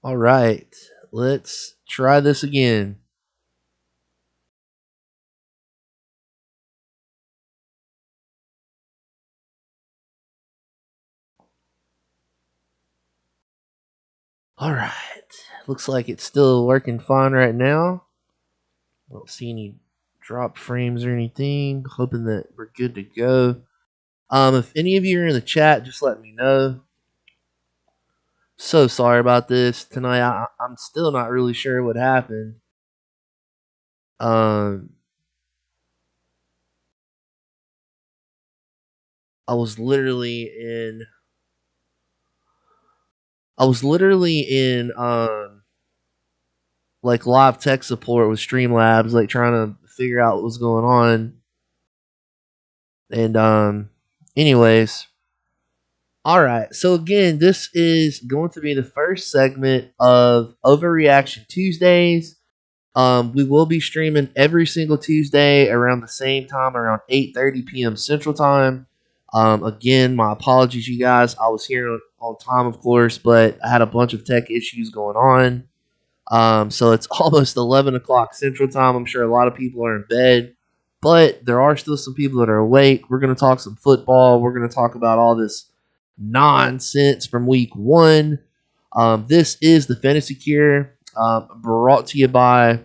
All right, let's try this again. All right, looks like it's still working fine right now. Don't see any drop frames or anything. Hoping that we're good to go. If any of you are in the chat, just let me know. So sorry about this tonight. I'm still not really sure what happened. Um, I was literally in. I was literally in like live tech support with Streamlabs, like trying to figure out what was going on. And anyways, all right. So again, this is going to be the first segment of Overreaction Tuesdays. We will be streaming every single Tuesday around the same time, around 8:30 p.m. Central Time. Again, my apologies, you guys. I was here on time, of course, but I had a bunch of tech issues going on. So it's almost 11 o'clock Central Time. I'm sure a lot of people are in bed, but there are still some people that are awake. We're going to talk some football. We're going to talk about all this nonsense from week one. This is the Fantasy Cure, brought to you by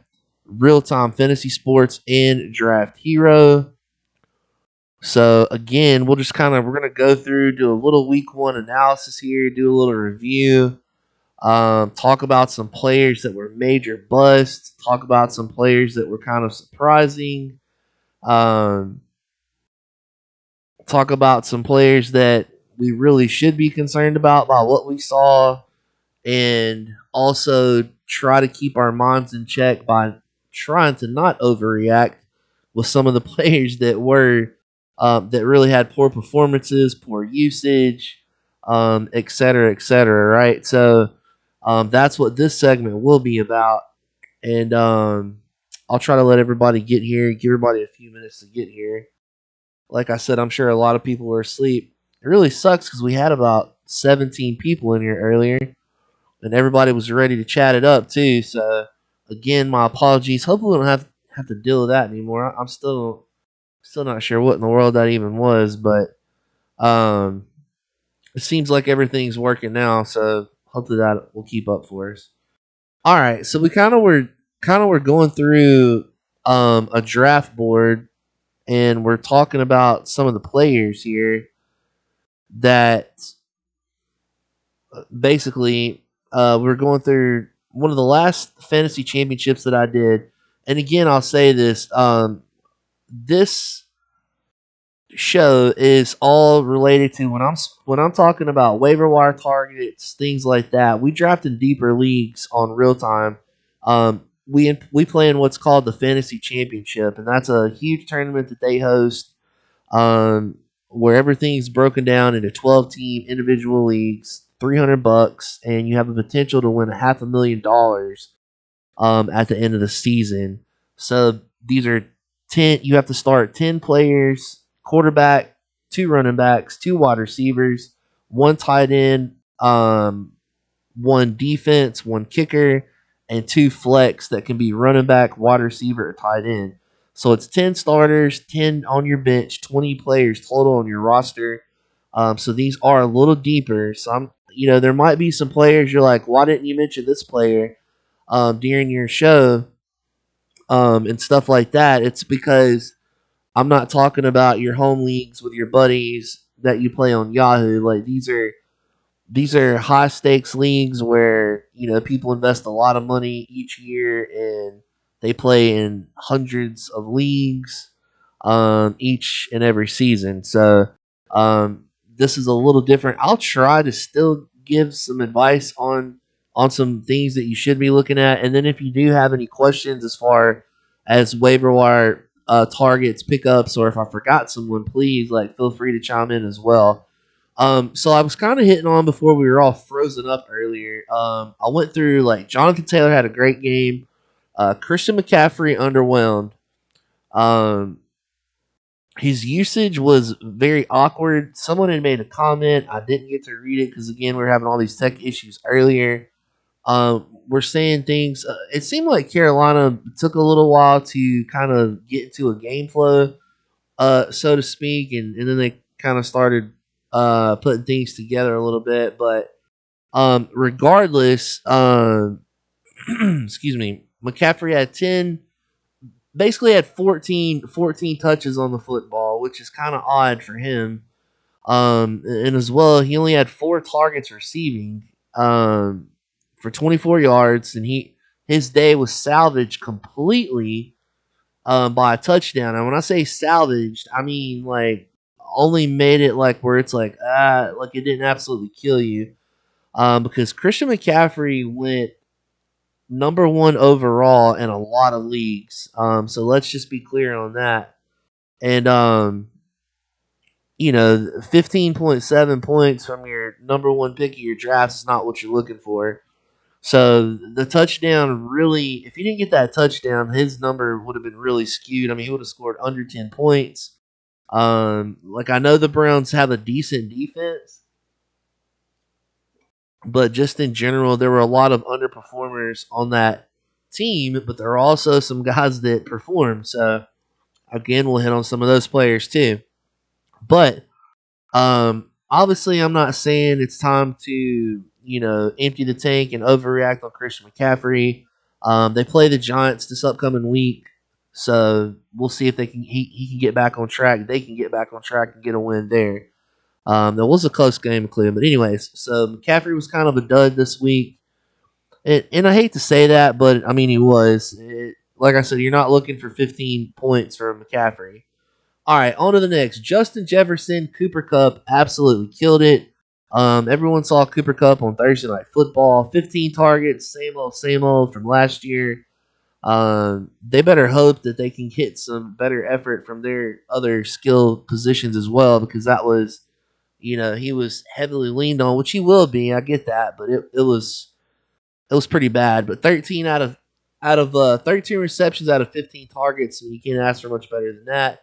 Real Time Fantasy Sports and Draft Hero. So again, we're gonna go through, do a little week one analysis here, do a little review, talk about some players that were major busts, talk about some players that were kind of surprising, um, talk about some players that we really should be concerned about by what we saw, and also try to keep our minds in check by trying to not overreact with some of the players that really had poor performances, poor usage, et cetera, et cetera. Right, so that's what this segment will be about, and I'll try to let everybody get here, give everybody a few minutes to get here. Like I said, I'm sure a lot of people were asleep. It really sucks because we had about 17 people in here earlier and everybody was ready to chat it up too. So again, my apologies. Hopefully, we don't have to deal with that anymore. I'm still not sure what in the world that even was, but um, it seems like everything's working now. So hopefully that will keep up for us. All right, so we kind of were going through a draft board, and we're talking about some of the players here that basically we're going through one of the last fantasy championships that I did. And again, I'll say this: this show is all related to when I'm talking about waiver wire targets, things like that. We draft in deeper leagues on real time. We play in what's called the fantasy championship, and that's a huge tournament that they host, where everything's broken down into 12 team individual leagues, $300, and you have a potential to win $500,000 at the end of the season. So these are 10. You have to start 10 players: quarterback, two running backs, two wide receivers, one tight end, one defense, one kicker, and two flex that can be running back, wide receiver, or tight end. So it's 10 starters, 10 on your bench, 20 players total on your roster. So these are a little deeper. So there might be some players you're like, why didn't you mention this player during your show, and stuff like that? It's because I'm not talking about your home leagues with your buddies that you play on Yahoo. Like these are high stakes leagues where people invest a lot of money each year, and they play in hundreds of leagues each and every season. So this is a little different. I'll try to still give some advice on some things that you should be looking at, and then if you do have any questions as far as waiver wire targets, pickups, or if I forgot someone, please feel free to chime in as well. So I was kind of hitting on before we were all frozen up earlier. I went through Jonathan Taylor had a great game. Christian McCaffrey underwhelmed. Um, his usage was very awkward. Someone had made a comment. I didn't get to read it because again we were having all these tech issues earlier. We're saying things. It seemed like Carolina took a little while to kind of get into a game flow, so to speak, and then they kind of started putting things together a little bit. But regardless, excuse me, McCaffrey had 10, basically had 14 touches on the football, which is kind of odd for him. And as well, he only had 4 targets receiving for 24 yards, and his day was salvaged completely by a touchdown. And when I say salvaged, I mean like only made it like where it's like like it didn't absolutely kill you. Because Christian McCaffrey went number 1 overall in a lot of leagues. So let's just be clear on that. And 15.7 points from your number 1 pick of your draft is not what you're looking for. So the touchdown really, if he didn't get that touchdown, his number would have been really skewed. I mean, he would have scored under 10 points. Like I know the Browns have a decent defense, but just in general, there were a lot of underperformers on that team, but there are also some guys that perform. So again, we'll hit on some of those players too. But obviously, I'm not saying it's time to empty the tank and overreact on Christian McCaffrey. They play the Giants this upcoming week, so we'll see if he can get back on track. They can get back on track and get a win there. There was a close game in Cleveland, but anyways, so McCaffrey was kind of a dud this week, and I hate to say that, but I mean he was. Like I said, you're not looking for 15 points from McCaffrey. All right, on to the next. Justin Jefferson, Cooper Kupp absolutely killed it. Everyone saw Cooper Kupp on Thursday Night Football. 15 targets, same old from last year. They better hope that they can get some better effort from their other skill positions as well, because that was, he was heavily leaned on, which he will be. I get that, but it was pretty bad. But 13 out of 13 receptions out of 15 targets, and you can't ask for much better than that.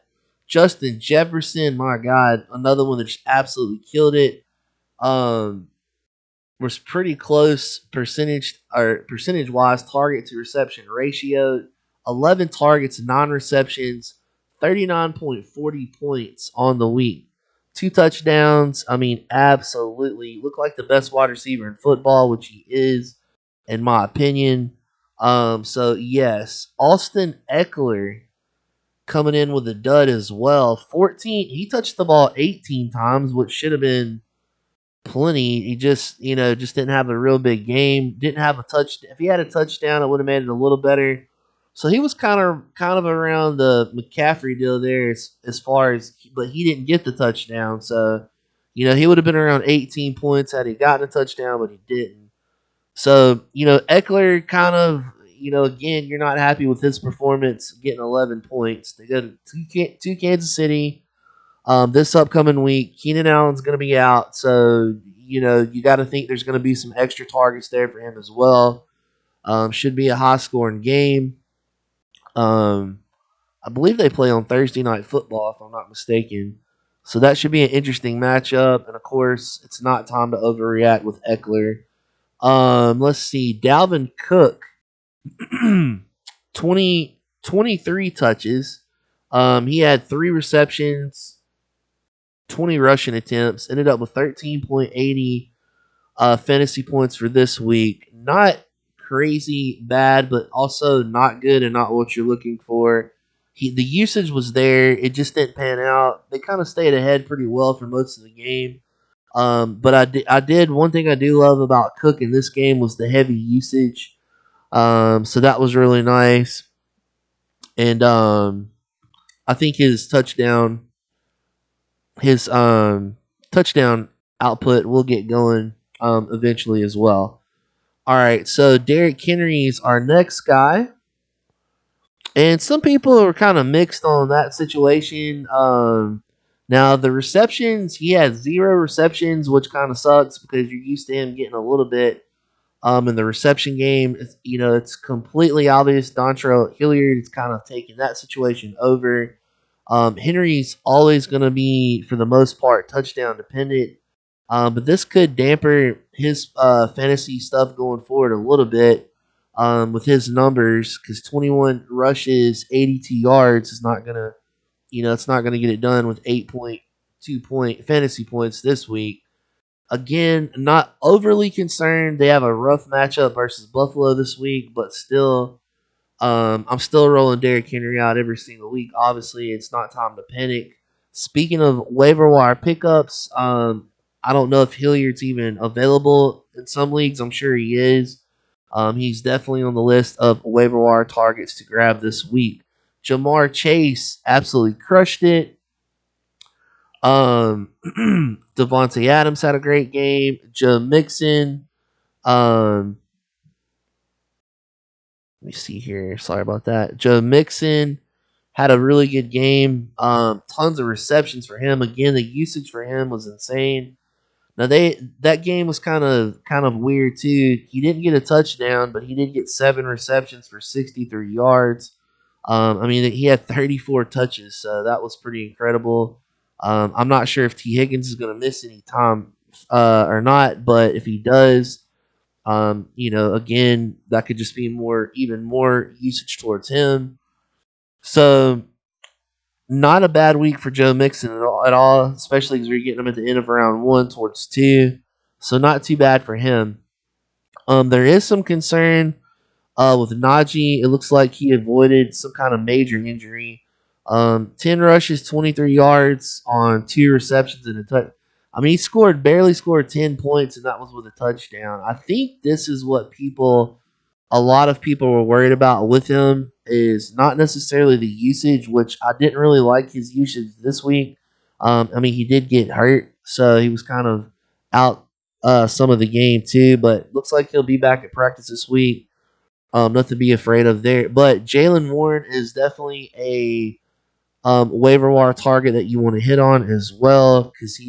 Justin Jefferson, my God, another one that just absolutely killed it. Was pretty close percentage wise, target to reception ratio. 11 targets, 9 receptions, 39.40 points on the week. 2 touchdowns. I mean, absolutely looked like the best wide receiver in football, which he is, in my opinion. So yes, Austin Eckler coming in with a dud as well. 14. He touched the ball 18 times, which should have been plenty. He just didn't have a real big game. Didn't have a touch. If he had a touchdown, it would have made it a little better. So he was kind of around the McCaffrey deal there as far as, but he didn't get the touchdown. So he would have been around 18 points had he gotten a touchdown, but he didn't. So Eckler kind of. Again, you're not happy with his performance, getting 11 points. They go to Kansas City this upcoming week. Keenan Allen's going to be out, so you got to think there's going to be some extra targets there for him as well. Should be a high-scoring game. I believe they play on Thursday Night Football, if I'm not mistaken. So that should be an interesting matchup. And, of course, it's not time to overreact with Eckler. Let's see. Dalvin Cook. 23 touches. He had 3 receptions, 20 rushing attempts, ended up with 13.80 fantasy points for this week. Not crazy bad, but also not good and not what you're looking for. The usage was there. It just didn't pan out. They kind of stayed ahead pretty well for most of the game. But I did one thing I do love about Cook in this game was the heavy usage. So that was really nice. And I think his touchdown output will get going eventually as well. All right, so Derrick Henry is our next guy. And some people are kind of mixed on that situation. Now, the receptions, he had 0 receptions, which kind of sucks because you're used to him getting a little bit. In the reception game, it's completely obvious Dontrell Hilliard is kind of taking that situation over. Henry's always going to be, for the most part, touchdown dependent. But this could damper his fantasy stuff going forward a little bit with his numbers because 21 rushes, 82 yards is not gonna, it's not gonna get it done with 8.2 point fantasy points this week. Again, not overly concerned. They have a rough matchup versus Buffalo this week, but still, I'm still rolling Derrick Henry out every single week. Obviously, it's not time to panic. Speaking of waiver wire pickups, I don't know if Hilliard's even available in some leagues. I'm sure he is. He's definitely on the list of waiver wire targets to grab this week. Jamar Chase absolutely crushed it. Devontae Adams had a great game. Joe Mixon. Um, Let me see here. Sorry about that. Joe Mixon had a really good game. Tons of receptions for him. Again, the usage for him was insane. Now that game was kind of weird too. He didn't get a touchdown, but he did get 7 receptions for 63 yards. I mean, he had 34 touches, so that was pretty incredible. I'm not sure if T. Higgins is going to miss any time or not, but if he does, again, that could just be even more usage towards him. So, not a bad week for Joe Mixon at all, especially because we're getting him at the end of round 1 towards 2. So, not too bad for him. There is some concern with Najee. It looks like he avoided some kind of major injury. 10 rushes, 23 yards on 2 receptions and a touch. I mean, he barely scored 10 points, and that was with a touchdown. I think this is what a lot of people were worried about with him is not necessarily the usage, which I didn't really like his usage this week. I mean, he did get hurt, so he was kind of out some of the game too, but looks like he'll be back at practice this week. Nothing to be afraid of there. But Jalen Warren is definitely a waiver wire target that you want to hit on as well because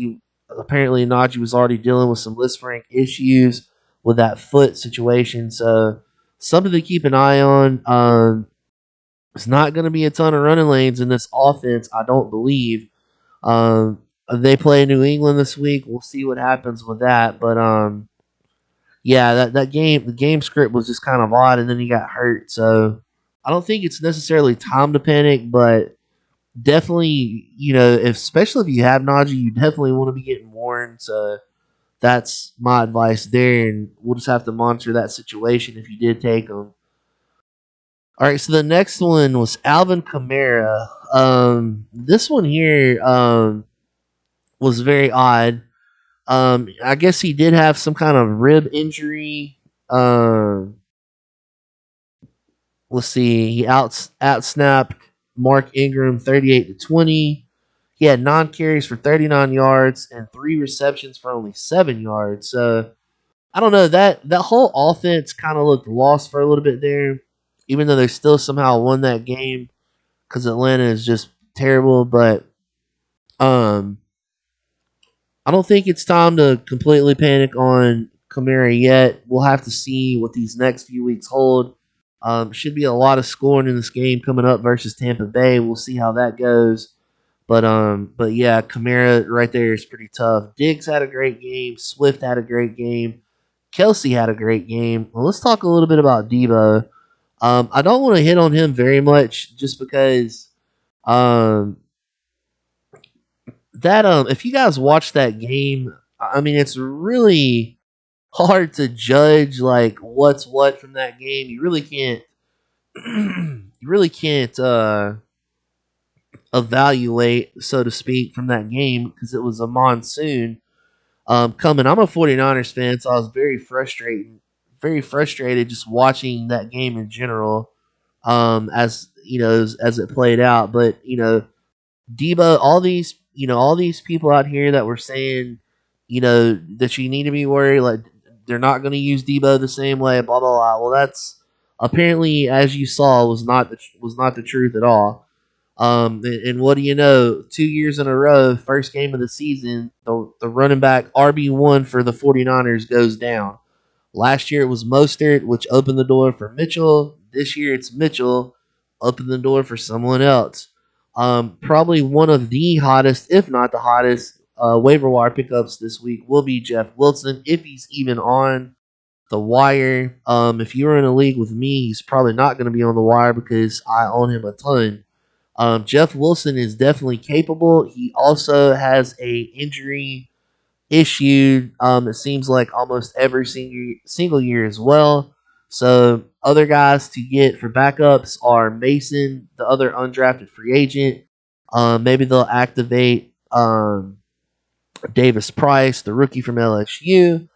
apparently Najee was already dealing with some Lisfranc issues with that foot situation. So something to keep an eye on. It's not going to be a ton of running lanes in this offense, I don't believe. They play New England this week. We'll see what happens with that. But yeah, the game script was just kind of odd, and then he got hurt. So I don't think it's necessarily time to panic, but definitely, especially if you have Najee, you definitely want to be getting Warren. So that's my advice there, and we'll just have to monitor that situation if you did take him. All right, so the next one was Alvin Kamara. This one here was very odd. I guess he did have some kind of rib injury. Let's see. He outsnapped Mark Ingram 38-20. He had 9 carries for 39 yards and 3 receptions for only 7 yards. So I don't know, that whole offense kind of looked lost for a little bit there, even though they still somehow won that game because Atlanta is just terrible. But I don't think it's time to completely panic on Kamara yet. We'll have to see what these next few weeks hold. Should be a lot of scoring in this game coming up versus Tampa Bay. We'll see how that goes. But yeah, Kamara right there is pretty tough. Diggs had a great game. Swift had a great game. Kelsey had a great game. Well, let's talk a little bit about Debo. I don't want to hit on him very much just because if you guys watch that game, I mean, it's really hard to judge like what's what from that game. You really can't evaluate, so to speak, from that game because it was a monsoon coming. I'm a 49ers fan, so I was very frustrated just watching that game in general as as it played out. But Debo, all these people out here that were saying, that you need to be worried, like they're not going to use Debo the same way, blah blah blah. Well, that's apparently, as you saw, was not the truth at all. And what do you know? 2 years in a row, first game of the season, the running back RB1 for the 49ers goes down. Last year it was Mostert, which opened the door for Mitchell. This year it's Mitchell, opened the door for someone else. Probably one of the hottest, if not the hottest, waiver wire pickups this week will be Jeff Wilson, if he's even on the wire. If you're in a league with me, he's probably not going to be on the wire because I own him a ton. Jeff Wilson is definitely capable. He also has a injury issue. It seems like almost every single year as well. So other guys to get for backups are Mason, the other undrafted free agent. Maybe they'll activate Davis Price, the rookie from LSU.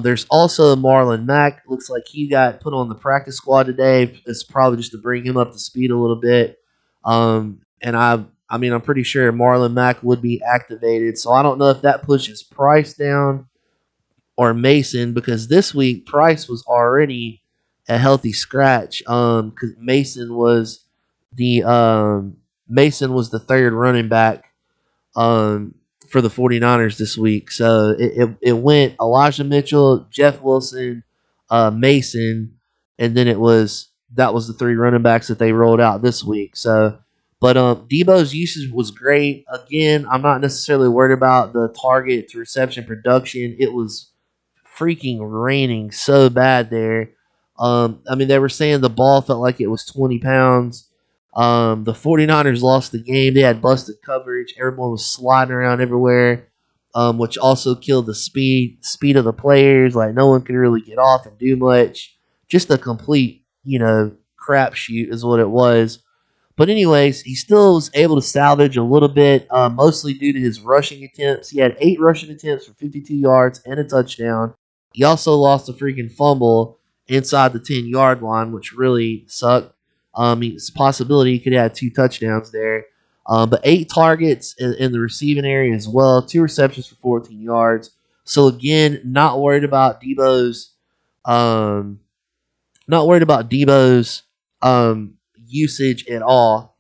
There's also Marlon Mack. Looks like he got put on the practice squad today. It's probably just to bring him up to speed a little bit. And I'm pretty sure Marlon Mack would be activated. So I don't know if that pushes Price down or Mason, because this week Price was already a healthy scratch. Because Mason was the third running back um, for the 49ers this week. So it went Elijah Mitchell, Jeff Wilson, Mason, and then that was the three running backs that they rolled out this week. So, but Debo's usage was great. Again, I'm not necessarily worried about the target to reception production. It was freaking raining so bad there. They were saying the ball felt like it was 20 pounds. The 49ers lost the game. They had busted coverage. Everyone was sliding around everywhere, which also killed the speed of the players. Like, no one could really get off and do much. Just a complete, crapshoot is what it was. But anyways, he still was able to salvage a little bit, mostly due to his rushing attempts. He had 8 rushing attempts for 52 yards and a touchdown. He also lost a freaking fumble inside the 10-yard line, which really sucked. It's a possibility he could have had 2 touchdowns there. But 8 targets in the receiving area as well. 2 receptions for 14 yards. So again, not worried about Debo's um, usage at all.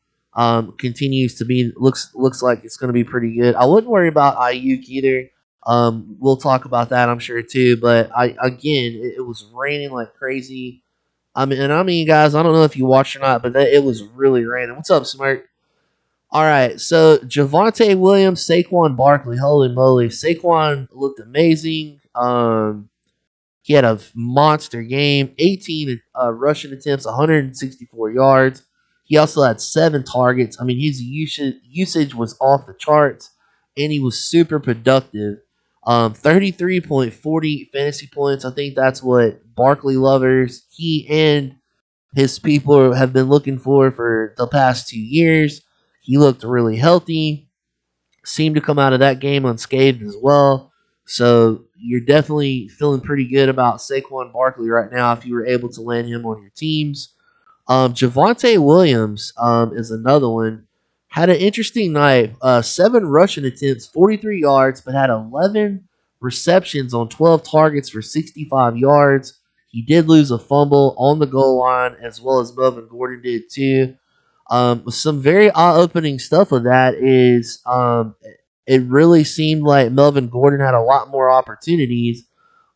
Continues to be looks like it's going to be pretty good. I wouldn't worry about Ayuk either. We'll talk about that, I'm sure, too. But it was raining like crazy. Guys, I don't know if you watched or not, but it was really raining. What's up, Smirk? All right, so Javonte Williams, Saquon Barkley. Holy moly, Saquon looked amazing. He had a monster game, 18 rushing attempts, 164 yards. He also had 7 targets. His usage was off the charts, and he was super productive. 33.40 fantasy points. I think that's what Barkley lovers, he and his people have been looking for the past 2 years. He looked really healthy, seemed to come out of that game unscathed as well. So you're definitely feeling pretty good about Saquon Barkley right now if you were able to land him on your teams. Javonte Williams is another one. Had an interesting night. 7 rushing attempts, 43 yards, but had 11 receptions on 12 targets for 65 yards. He did lose a fumble on the goal line, as well as Melvin Gordon did too. Some very eye-opening stuff of that is it really seemed like Melvin Gordon had a lot more opportunities,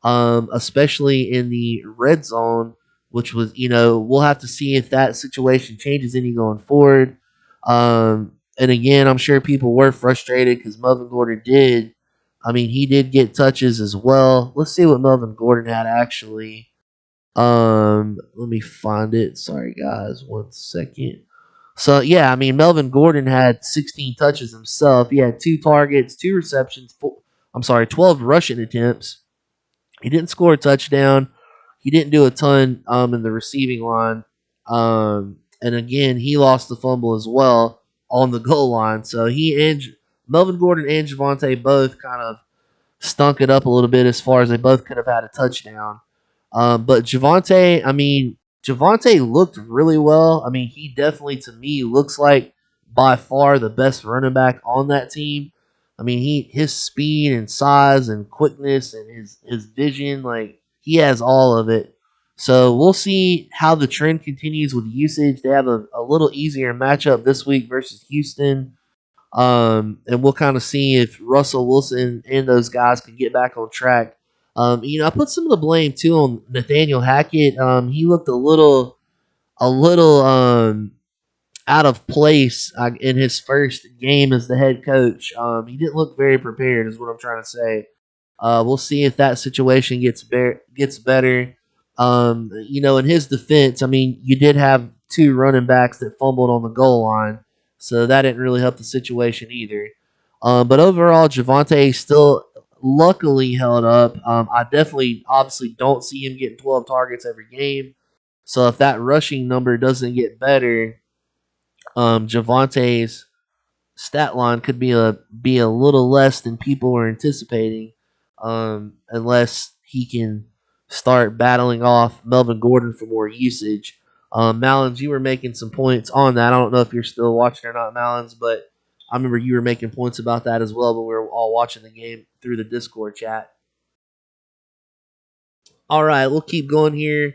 especially in the red zone, which was, we'll have to see if that situation changes any going forward. And again, I'm sure people were frustrated because Melvin Gordon he did get touches as well. Let's see what Melvin Gordon had actually. Let me find it. Sorry, guys. 1 second. So, yeah, Melvin Gordon had 16 touches himself. He had 2 targets, 2 receptions, 12 rushing attempts. He didn't score a touchdown. He didn't do a ton in the receiving line. And again, he lost the fumble as well on the goal line. So Melvin Gordon and Javonte both kind of stunk it up a little bit as far as they both could have had a touchdown. But Javonte looked really well. He definitely, to me, looks like by far the best running back on that team. His speed and size and quickness and his vision, like, he has all of it. So we'll see how the trend continues with usage. They have a little easier matchup this week versus Houston. And we'll kind of see if Russell Wilson and those guys can get back on track. I put some of the blame too on Nathaniel Hackett. He looked a little out of place in his first game as the head coach. He didn't look very prepared, is what I'm trying to say. We'll see if that situation gets better. In his defense, I mean, you did have two running backs that fumbled on the goal line, so that didn't really help the situation either. But overall, Javonte still luckily held up. I definitely, obviously, don't see him getting 12 targets every game. So if that rushing number doesn't get better, Javonte's stat line could be a little less than people were anticipating, unless he can start battling off Melvin Gordon for more usage. Malins, you were making some points on that. I don't know if you're still watching or not, Malins, but I remember you were making points about that as well. But we were all watching the game through the Discord chat. All right, we'll keep going here.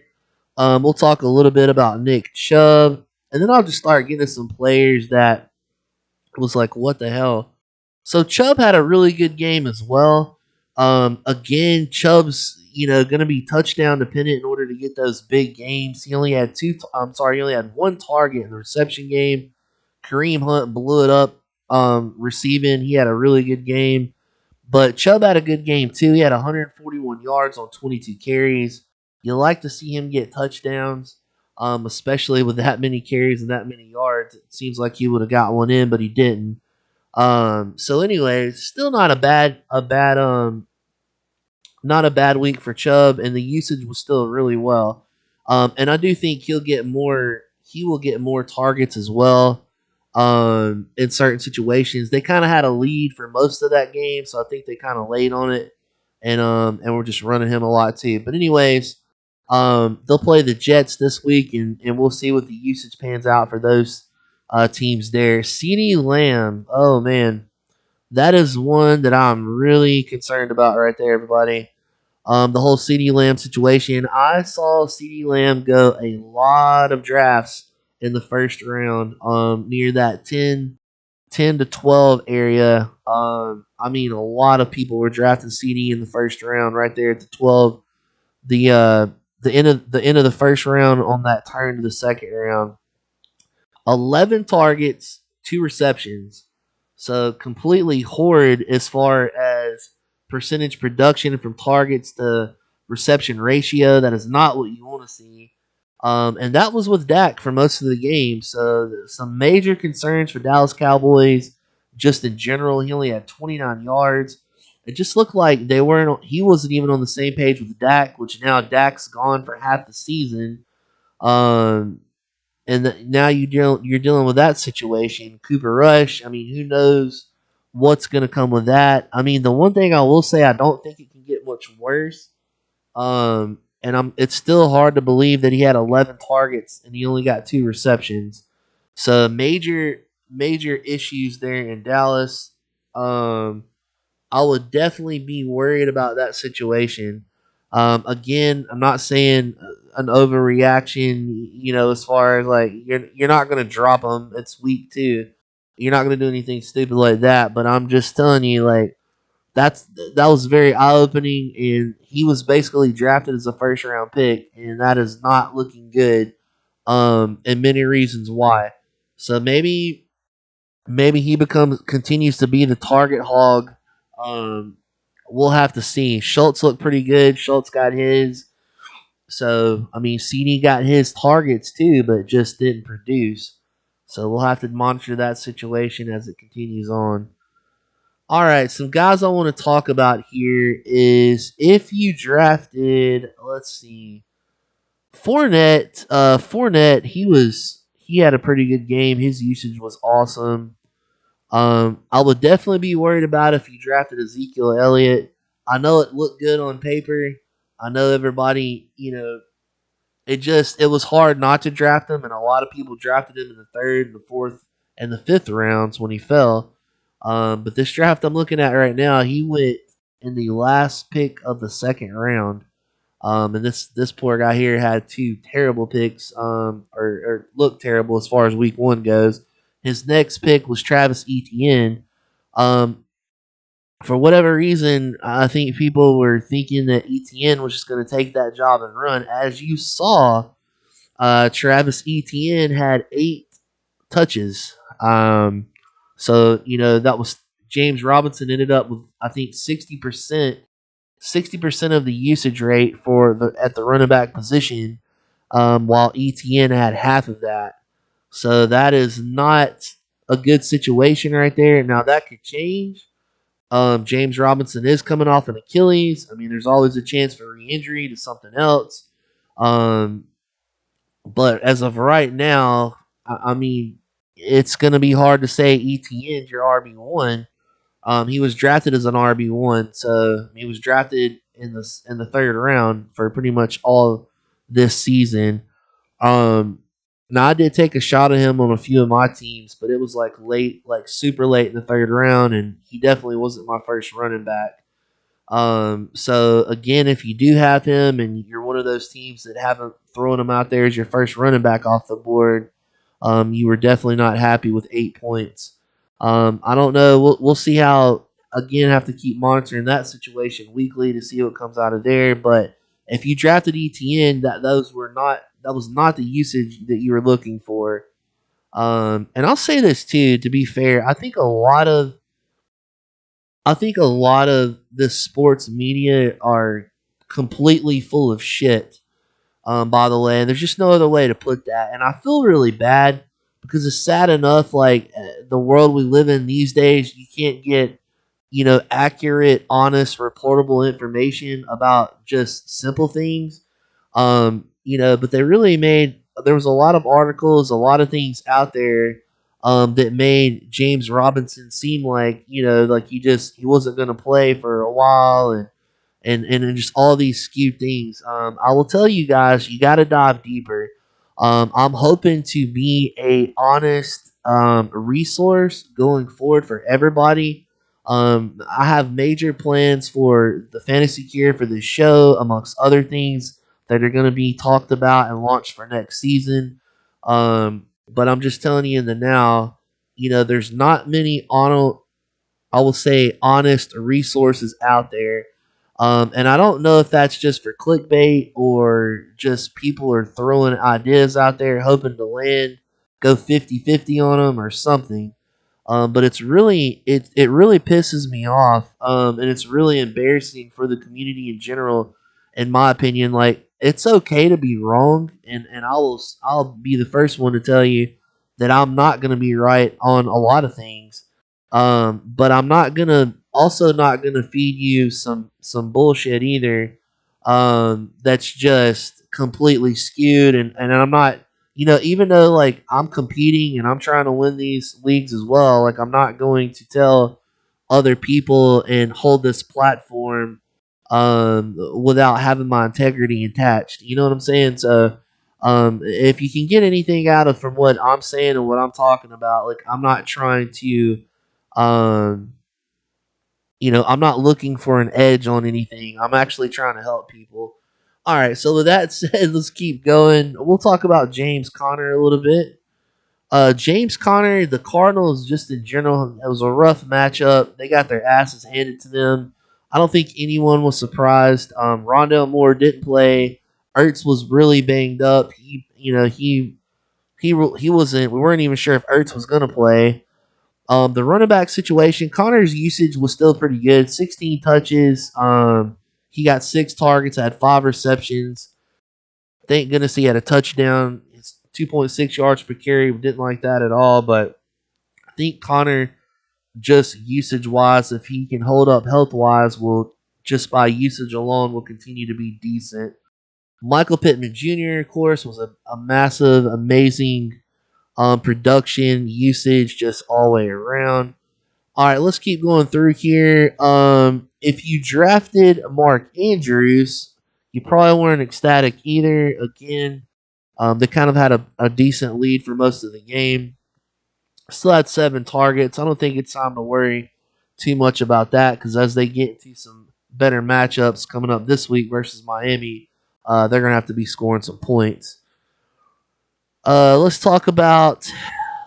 We'll talk a little bit about Nick Chubb, and then I'll just start getting to some players that was like, what the hell? So Chubb had a really good game as well. Again, Chubb's going to be touchdown dependent in order to get those big games. He only had he only had one target in the reception game. Kareem Hunt blew it up receiving. He had a really good game. But Chubb had a good game too. He had 141 yards on 22 carries. You like to see him get touchdowns, especially with that many carries and that many yards. It seems like he would have got one in, but he didn't. So anyway, still not a bad week for Chubb, and the usage was still really well. And I do think he will get more targets as well. In certain situations, they kind of had a lead for most of that game, so I think they kind of laid on it, and we're just running him a lot too. But anyways, they'll play the Jets this week, and we'll see what the usage pans out for those teams there. CeeDee Lamb, oh man, that is one that I'm really concerned about right there, everybody. The whole CeeDee Lamb situation. I saw CeeDee Lamb go a lot of drafts in the first round, near that 10 to 12 area. I mean, a lot of people were drafting CD in the first round, right there at the 12. The end of the first round on that turn to the second round. 11 targets, 2 receptions. So completely horrid as far as percentage production from targets to reception ratio. That is not what you want to see. And that was with Dak for most of the game. So some major concerns for Dallas Cowboys just in general. He only had 29 yards. It just looked like he wasn't even on the same page with Dak, which now Dak's gone for half the season. Um, now you're dealing with that situation. Cooper Rush. I mean, who knows what's going to come with that? I mean, the one thing I will say, I don't think it can get much worse. It's still hard to believe that he had 11 targets and he only got 2 receptions. So major issues there in Dallas. I would definitely be worried about that situation. Again, I'm not saying an overreaction, as far as like you're not going to drop them. It's week 2. You're not going to do anything stupid like that. But I'm just telling you, like that was very eye opening, and he was basically drafted as a first round pick, and that is not looking good. And many reasons why. So maybe he continues to be the target hog. Um, we'll have to see. Schultz looked pretty good. Schultz got his. So I mean, CD got his targets too, but just didn't produce. So we'll have to monitor that situation as it continues on. All right, some guys I want to talk about here is if you drafted, let's see, Fournette. Fournette, he had a pretty good game. His usage was awesome. I would definitely be worried about if you drafted Ezekiel Elliott. I know it looked good on paper. I know everybody, it was hard not to draft him, and a lot of people drafted him in the 3rd, the 4th, and the 5th rounds when he fell. But this draft I'm looking at right now, he went in the last pick of the 2nd round. And this poor guy here had 2 terrible picks, or looked terrible as far as week 1 goes. His next pick was Travis Etienne. For whatever reason, I think people were thinking that Etienne was just going to take that job and run. As you saw, Travis Etienne had 8 touches. So that was James Robinson ended up with I think 60% of the usage rate for the at the running back position, while ETN had half of that. So that is not a good situation right there. Now that could change. James Robinson is coming off an Achilles. I mean, there's always a chance for re-injury to something else. Um, but as of right now, I mean, it's going to be hard to say ETN's your RB1. He was drafted as an RB1, so he was drafted in the third round for pretty much all this season. Um, Now I did take a shot at him on a few of my teams, but it was like late, like super late in the third round, and he definitely wasn't my first running back. So again, if you do have him and you're one of those teams that haven't thrown him out there as your first running back off the board, you were definitely not happy with 8 points. I don't know. We'll see how. Again, have to keep monitoring that situation weekly to see what comes out of there. But if you drafted ETN, that was not the usage that you were looking for. And I'll say this too. To be fair, I think a lot of the sports media are completely full of shit. By the way, and there's just no other way to put that. And I feel really bad because it's sad enough. Like the world we live in these days, you can't get accurate, honest, reportable information about just simple things. But they really made there was a lot of articles, a lot of things out there that made James Robinson seem like like he wasn't going to play for a while, and just all these skewed things. I will tell you guys, you got to dive deeper. I'm hoping to be a honest resource going forward for everybody. I have major plans for the fantasy cure for this show, amongst other things that are going to be talked about and launched for next season. But I'm just telling you in the now, there's not many I will say honest resources out there. And I don't know if that's just for clickbait or just people are throwing ideas out there hoping to land, go 50-50 on them or something. But it really pisses me off, and it's really embarrassing for the community in general, in my opinion. Like it's okay to be wrong, and I'll be the first one to tell you that I'm not going to be right on a lot of things. But I'm not gonna feed you some bullshit either. That's just completely skewed, and I'm not even though like I'm competing and I'm trying to win these leagues as well, like I'm not going to tell other people and hold this platform without having my integrity attached. You know what I'm saying? So if you can get anything out of from what I'm saying and what I'm talking about, like I'm not trying to um I'm not looking for an edge on anything. I'm actually trying to help people. All right, so with that said, let's keep going. We'll talk about James Conner a little bit. James Conner, the Cardinals, just in general, it was a rough matchup. They got their asses handed to them. I don't think anyone was surprised. Rondale Moore didn't play. Ertz was really banged up. He wasn't. We weren't even sure if Ertz was gonna play. The running back situation, Connor's usage was still pretty good. 16 touches. He got 6 targets, had 5 receptions. Thank goodness he had a touchdown. It's 2.6 yards per carry. Didn't like that at all. But I think Connor, just usage wise, if he can hold up health wise, will just by usage alone will continue to be decent. Michael Pittman Jr., of course, was a massive, amazing production, usage, just all the way around. All right, let's keep going through here. If you drafted Mark Andrews, you probably weren't ecstatic either. Again, they kind of had a decent lead for most of the game. Still had 7 targets. I don't think it's time to worry too much about that because as they get into some better matchups coming up this week versus Miami, they're going to have to be scoring some points. Let's talk about,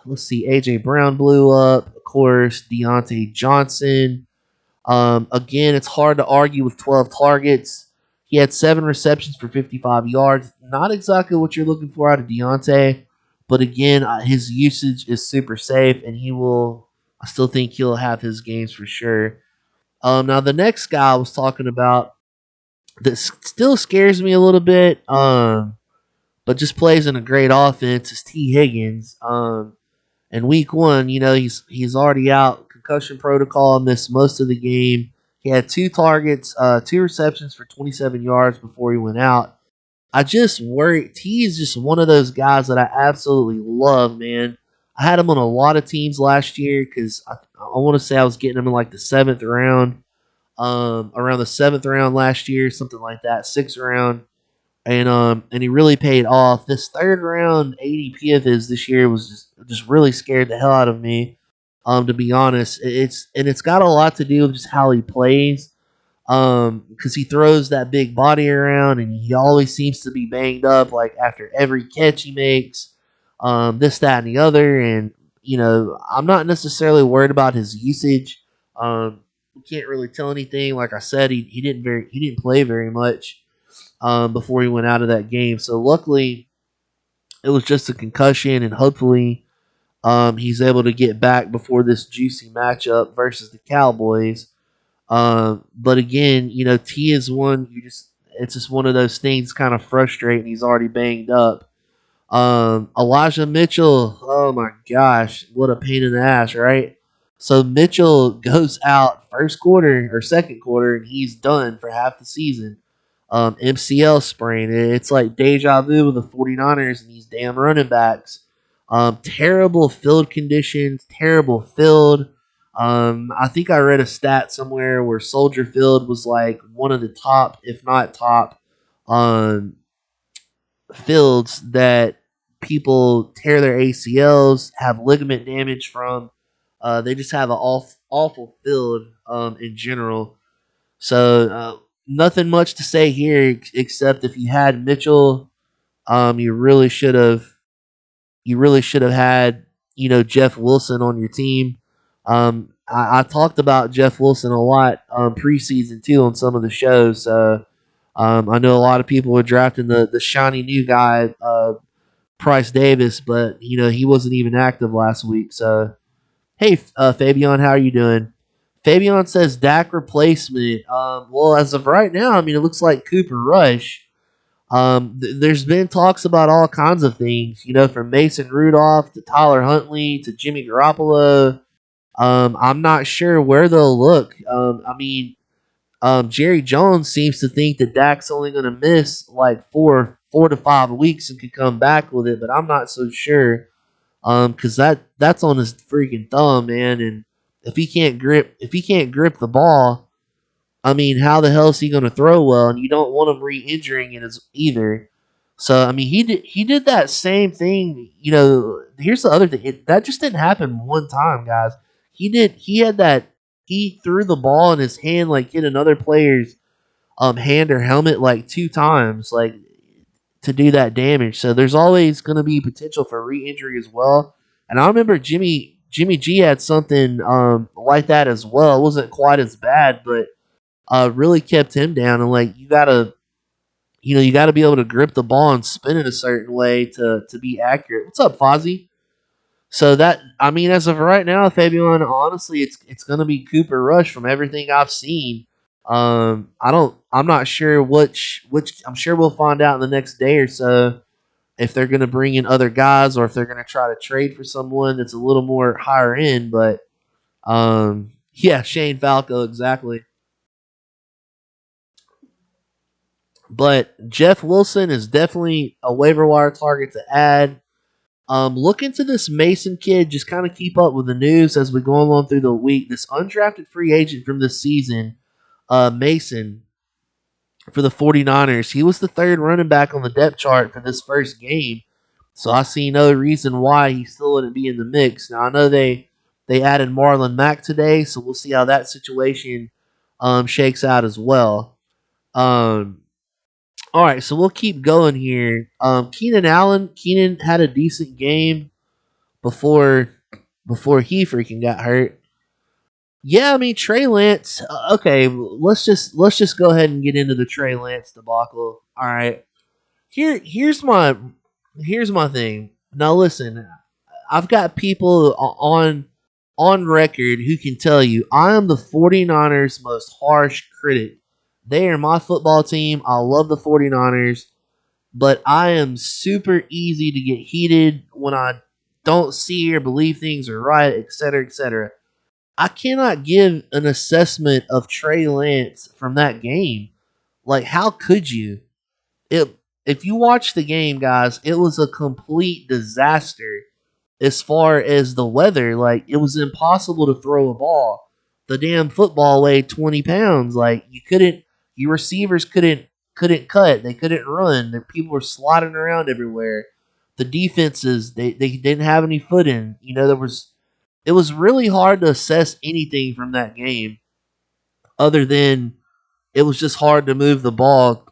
let's see, A.J. Brown blew up. Of course, Deontay Johnson. Again, it's hard to argue with 12 targets. He had 7 receptions for 55 yards. Not exactly what you're looking for out of Deontay, But again, his usage is super safe, and he will. I still think he'll have his games for sure. Now the next guy I was talking about that still scares me a little bit, but just plays in a great offense is T. Higgins. In week one, he's already out concussion protocol, missed most of the game. He had 2 targets, 2 receptions for 27 yards before he went out. I just worry. T is just one of those guys that I absolutely love, man. I had him on a lot of teams last year because I want to say I was getting him in like the 7th round, around the 7th round last year, something like that, 6th round, and he really paid off. This 3rd round ADP of his this year was just really scared the hell out of me. To be honest, it's got a lot to do with just how he plays. Because he throws that big body around, and he always seems to be banged up, like after every catch he makes. This, that, and the other, and I'm not necessarily worried about his usage. We can't really tell anything. Like I said, he didn't play very much before he went out of that game. So luckily, it was just a concussion, and hopefully, he's able to get back before this juicy matchup versus the Cowboys. But again, T is one. It's just one of those things, kind of frustrating. He's already banged up. Elijah Mitchell. Oh my gosh, what a pain in the ass, right? So Mitchell goes out first quarter or second quarter, and he's done for half the season. MCL sprain. It's like deja vu with the 49ers and these damn running backs. Terrible field conditions, terrible field. I think I read a stat somewhere where Soldier Field was like one of the top, if not top, um, fields that people tear their ACLs, have ligament damage from. They just have an awful field in general. So nothing much to say here except if you had Mitchell, you really should have had Jeff Wilson on your team. I talked about Jeff Wilson a lot preseason too on some of the shows. I know a lot of people were drafting the shiny new guy, Price Davis, but he wasn't even active last week. So hey, Fabian, how are you doing? Fabian says Dak replacement. Well, as of right now, I mean, it looks like Cooper Rush. There's been talks about all kinds of things, from Mason Rudolph to Tyler Huntley to Jimmy Garoppolo. I'm not sure where they'll look. I mean, Jerry Jones seems to think that Dak's only going to miss like 4 to 5 weeks and could come back with it, but I'm not so sure. Because that's on his freaking thumb, man. And if he can't grip the ball, I mean, how the hell is he going to throw well? And you don't want him re-injuring it as either. So I mean, he did that same thing. Here's the other thing. That just didn't happen one time, guys. He threw the ball in his hand, like hit another player's hand or helmet like 2 times, like to do that damage. So there's always going to be potential for re-injury as well. And I remember Jimmy G had something like that as well. It wasn't quite as bad, but really kept him down. And like you gotta be able to grip the ball and spin it a certain way to be accurate. What's up, Fozzie? So that, I mean, as of right now, Fabian, honestly, it's gonna be Cooper Rush from everything I've seen. I'm not sure which I'm sure we'll find out in the next day or so if they're gonna bring in other guys or if they're gonna try to trade for someone that's a little more higher end. But yeah, Shane Falco, exactly. But Jeff Wilson is definitely a waiver wire target to add. Look into this Mason kid. Just kind of keep up with the news as we go along through the week. This undrafted free agent from this season, Mason, for the 49ers. He was the 3rd running back on the depth chart for this first game. So I see no reason why he still wouldn't be in the mix. Now, I know they added Marlon Mack today, so we'll see how that situation shakes out as well. All right, so we'll keep going here. Keenan Allen. Keenan had a decent game before he freaking got hurt. Yeah, I mean Trey Lance. Okay, let's just go ahead and get into the Trey Lance debacle. All right, here's my thing. Now listen, I've got people on record who can tell you I am the 49ers most harsh critic. They are my football team. I love the 49ers, but I am super easy to get heated when I don't see or believe things are right, etc., etc. I cannot give an assessment of Trey Lance from that game. Like, how could you? It If you watch the game, guys, it was a complete disaster as far as the weather. Like, it was impossible to throw a ball. The damn football weighed 20 pounds. Like, your receivers couldn't cut. They couldn't run. The people were sliding around everywhere. The defenses, they didn't have any footing. It was really hard to assess anything from that game other than it was just hard to move the ball,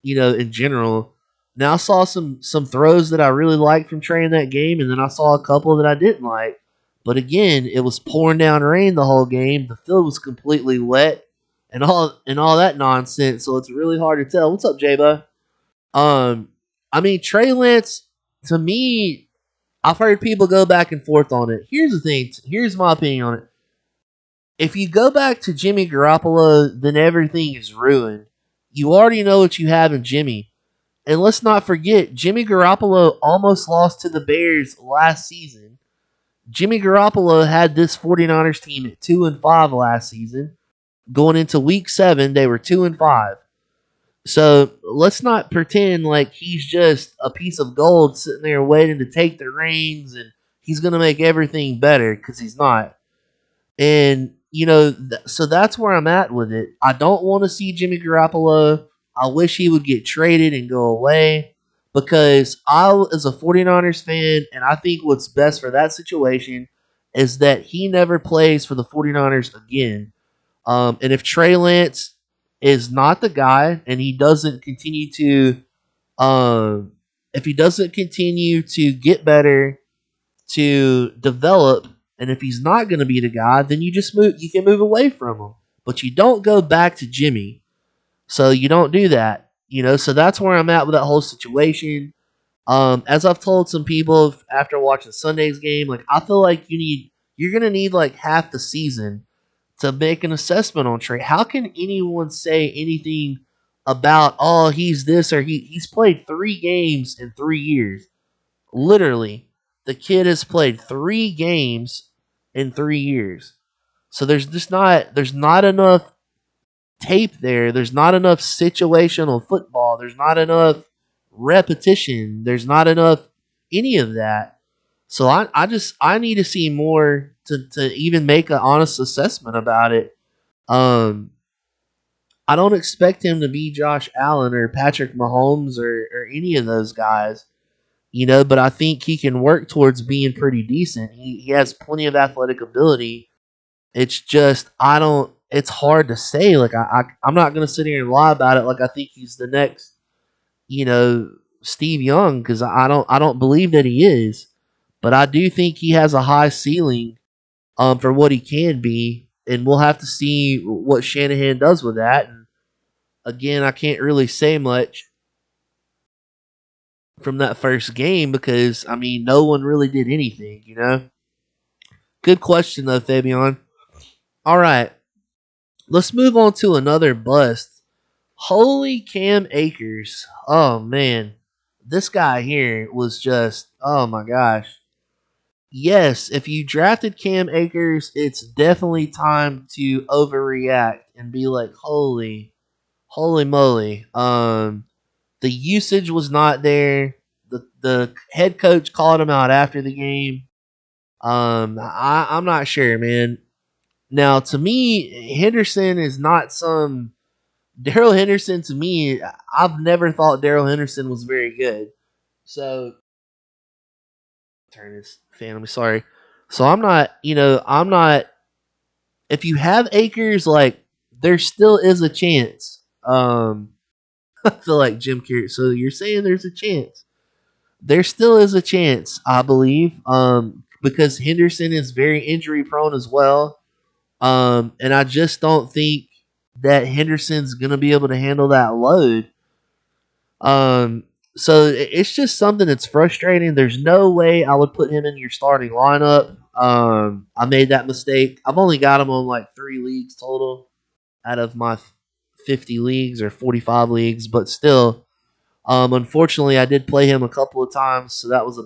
in general. Now I saw some throws that I really liked from Trey in that game, and then I saw a couple that I didn't like. But again, it was pouring down rain the whole game. The field was completely wet, and all that nonsense. So it's really hard to tell. What's up, J-Bo? Um, I mean, Trey Lance, to me, I've heard people go back and forth on it. Here's the thing. Here's my opinion on it. If you go back to Jimmy Garoppolo, then everything is ruined. You already know what you have in Jimmy. And let's not forget, Jimmy Garoppolo almost lost to the Bears last season. Jimmy Garoppolo had this 49ers team at 2-5 last season. Going into week 7, they were 2-5. So let's not pretend like he's just a piece of gold sitting there waiting to take the reins and he's going to make everything better, because he's not. And, so that's where I'm at with it. I don't want to see Jimmy Garoppolo. I wish he would get traded and go away, because I, as a 49ers fan, and I think what's best for that situation is that he never plays for the 49ers again. And if Trey Lance is not the guy and he doesn't continue to, if he doesn't continue to get better, to develop, and if he's not going to be the guy, then you can move away from him. But you don't go back to Jimmy. So you don't do that. So that's where I'm at with that whole situation. As I've told some people after watching Sunday's game, like, I feel like you're going to need like half the season to make an assessment on Trey. How can anyone say anything about, oh, he's this or he's played 3 games in 3 years? Literally, the kid has played 3 games in 3 years. So there's not enough tape there. There's not enough situational football. There's not enough repetition. There's not enough any of that. So I need to see more to even make an honest assessment about it. I don't expect him to be Josh Allen or Patrick Mahomes or any of those guys. But I think he can work towards being pretty decent. He has plenty of athletic ability. It's just, it's hard to say. Like, I'm not going to sit here and lie about it. Like, I think he's the next, Steve Young, because I don't believe that he is. But I do think he has a high ceiling, for what he can be. And we'll have to see what Shanahan does with that. And again, I can't really say much from that first game because, I mean, no one really did anything. Good question, though, Fabian. All right. Let's move on to another bust. Holy Cam Akers. Oh, man. This guy here was just, oh, my gosh. Yes, if you drafted Cam Akers, it's definitely time to overreact and be like, holy moly. The usage was not there. The head coach called him out after the game. I'm not sure, man. Now, to me, Henderson is not some Daryl Henderson. To me, I've never thought Daryl Henderson was very good. So, turn this fan. I'm sorry. So I'm not. If you have Akers, like, there still is a chance. I feel like Jim Carrey. So you're saying there's a chance? There still is a chance, I believe. Because Henderson is very injury prone as well. And I just don't think that Henderson's gonna be able to handle that load. Um, So it's just something that's frustrating. There's no way I would put him in your starting lineup. I made that mistake. I've only got him on like 3 leagues total out of my 50 leagues or 45 leagues, but still, unfortunately, I did play him a couple of times, so that was a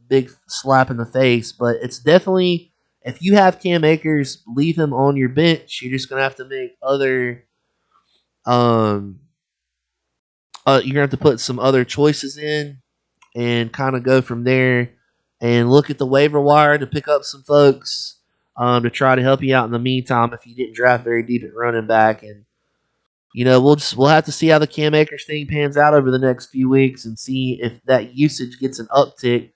big slap in the face. But it's definitely, if you have Cam Akers, leave him on your bench. You're just gonna have to make other um you're gonna have to put some other choices in and kind of go from there and look at the waiver wire to pick up some folks to try to help you out in the meantime if you didn't draft very deep at running back. And we'll have to see how the Cam Akers thing pans out over the next few weeks and see if that usage gets an uptick.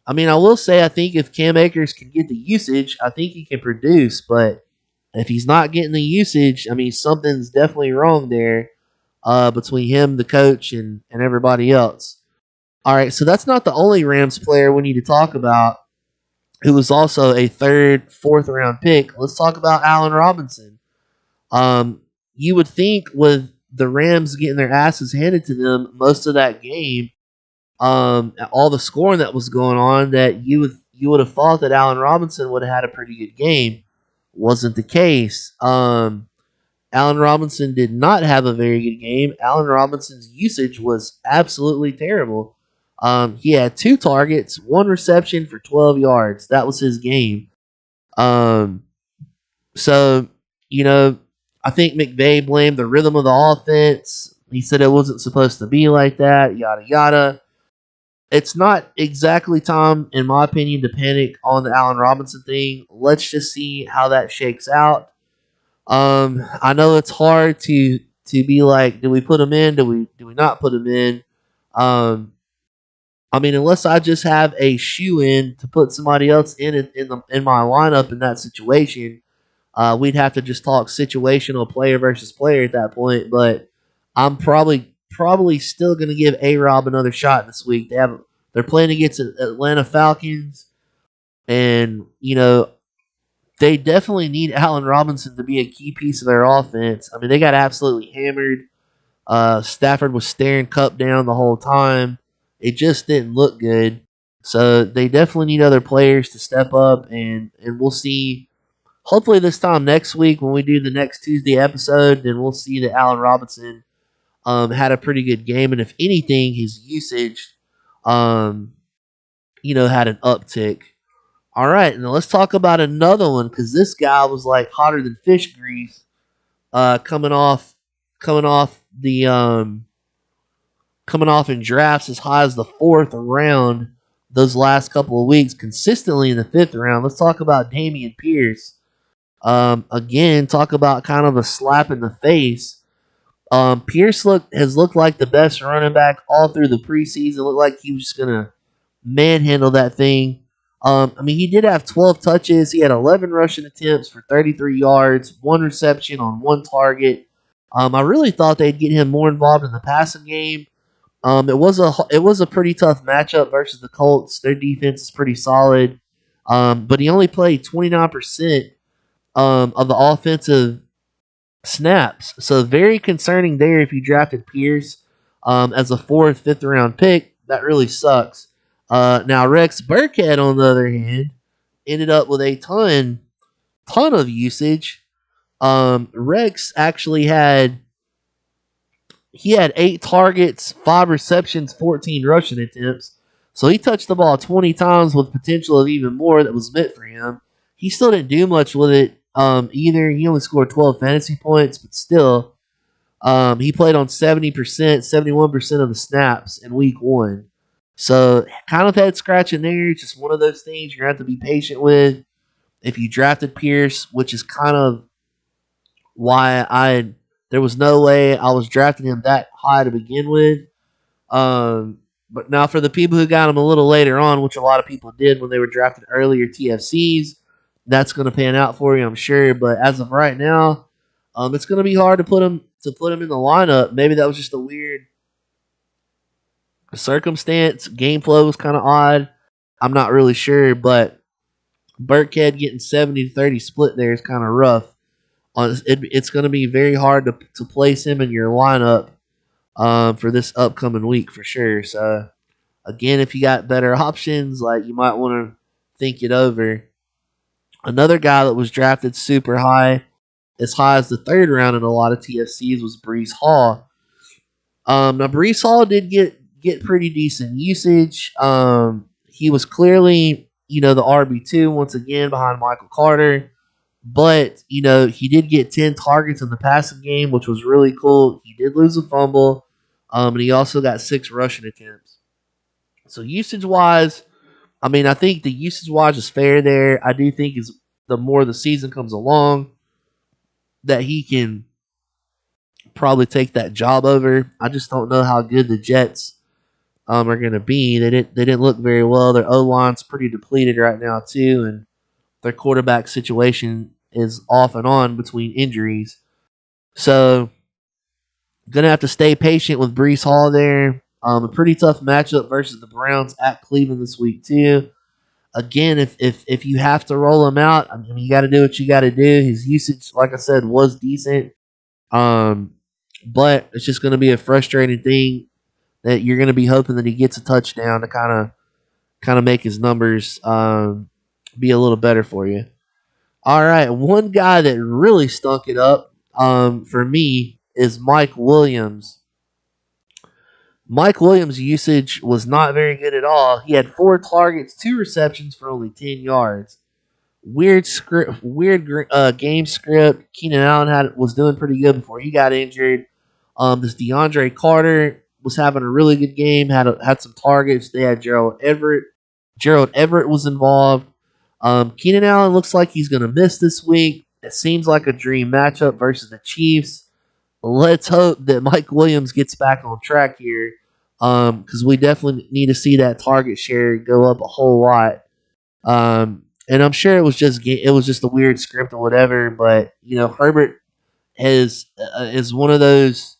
I mean, I will say I think if Cam Akers can get the usage, I think he can produce. But if he's not getting the usage, I mean, something's definitely wrong there between him, the coach, and everybody else. All right, so that's not the only Rams player we need to talk about who was also a third, fourth round pick. Let's talk about Allen Robinson. Um, you would think with the Rams getting their asses handed to them most of that game, all the scoring that was going on, that you would have thought that Allen Robinson would have had a pretty good game. Wasn't the case. Allen Robinson did not have a very good game. Allen Robinson's usage was absolutely terrible. He had 2 targets, 1 reception for 12 yards. That was his game. Um, so, you know, I think McVay blamed the rhythm of the offense. He said it wasn't supposed to be like that, yada, yada. It's not exactly time, in my opinion, to panic on the Allen Robinson thing. Let's just see how that shakes out. I know it's hard to be like, do we put him in? Do we not put him in? Um, I mean, unless I just have a shoe in to put somebody else in my lineup in that situation, we'd have to just talk situational player versus player at that point. But I'm probably still going to give A Rob another shot this week. They're playing against Atlanta Falcons, and they definitely need Allen Robinson to be a key piece of their offense. I mean, they got absolutely hammered. Stafford was staring Cup down the whole time. It just didn't look good. So they definitely need other players to step up, and we'll see. Hopefully this time next week when we do the next Tuesday episode, then we'll see that Allen Robinson had a pretty good game, and if anything, his usage, um, had an uptick. All right, now let's talk about another one because this guy was like hotter than fish grease, coming off coming off in drafts as high as the 4th round those last couple of weeks, consistently in the 5th round. Let's talk about Dameon Pierce. Again, talk about kind of a slap in the face. Pierce has looked like the best running back all through the preseason. Looked like he was just gonna manhandle that thing. I mean, he did have 12 touches. He had 11 rushing attempts for 33 yards, 1 reception on 1 target. I really thought they'd get him more involved in the passing game. It was a pretty tough matchup versus the Colts. Their defense is pretty solid, but he only played 29% of the offensive snaps. So very concerning there if you drafted Pierce as a 4th, 5th round pick. That really sucks. Now Rex Burkhead, on the other hand, ended up with a ton of usage. Rex actually had 8 targets, 5 receptions, 14 rushing attempts. So he touched the ball 20 times with potential of even more that was meant for him. He still didn't do much with it either. He only scored 12 fantasy points, but still, he played on 70%, 71% of the snaps in week 1. So kind of head scratching there. It's just one of those things you're going to have to be patient with. If you drafted Pierce, which is kind of why there was no way I was drafting him that high to begin with. But now for the people who got him a little later on, which a lot of people did when they were drafted earlier TFCs, that's going to pan out for you, I'm sure. But as of right now, it's going to be hard to put him in the lineup. Maybe that was just a weird circumstance. Game flow was kind of odd. I'm not really sure, but Burkhead getting 70-30 split there is kind of rough. It's going to be very hard to place him in your lineup for this upcoming week for sure. So again, if you got better options, like you might want to think it over. Another guy that was drafted super high, as high as the third round in a lot of TFCs, was Brees Hall. Now Brees Hall did get pretty decent usage. He was clearly, the RB2 once again behind Michael Carter. But, he did get 10 targets in the passing game, which was really cool. He did lose a fumble. And he also got 6 rushing attempts. So usage wise, I think the usage wise is fair there. I do think is the more the season comes along that he can probably take that job over. I just don't know how good the Jets are going to be. They didn't look very well. Their O line's pretty depleted right now too, and their quarterback situation is off and on between injuries. So gonna have to stay patient with Brees Hall there. A pretty tough matchup versus the Browns at Cleveland this week too. Again, if you have to roll him out, you got to do what you got to do. His usage, like I said, was decent. But it's just going to be a frustrating thing that you're going to be hoping that he gets a touchdown to kind of make his numbers be a little better for you. All right, one guy that really stunk it up for me is Mike Williams. Mike Williams' usage was not very good at all. He had 4 targets, 2 receptions for only 10 yards. Weird game script. Keenan Allen was doing pretty good before he got injured. This DeAndre Carter was having a really good game. Had some targets. They had Gerald Everett. Gerald Everett was involved. Keenan Allen looks like he's going to miss this week. It seems like a dream matchup versus the Chiefs. Let's hope that Mike Williams gets back on track here, because we definitely need to see that target share go up a whole lot. And I'm sure it was just a weird script or whatever. But Herbert is one of those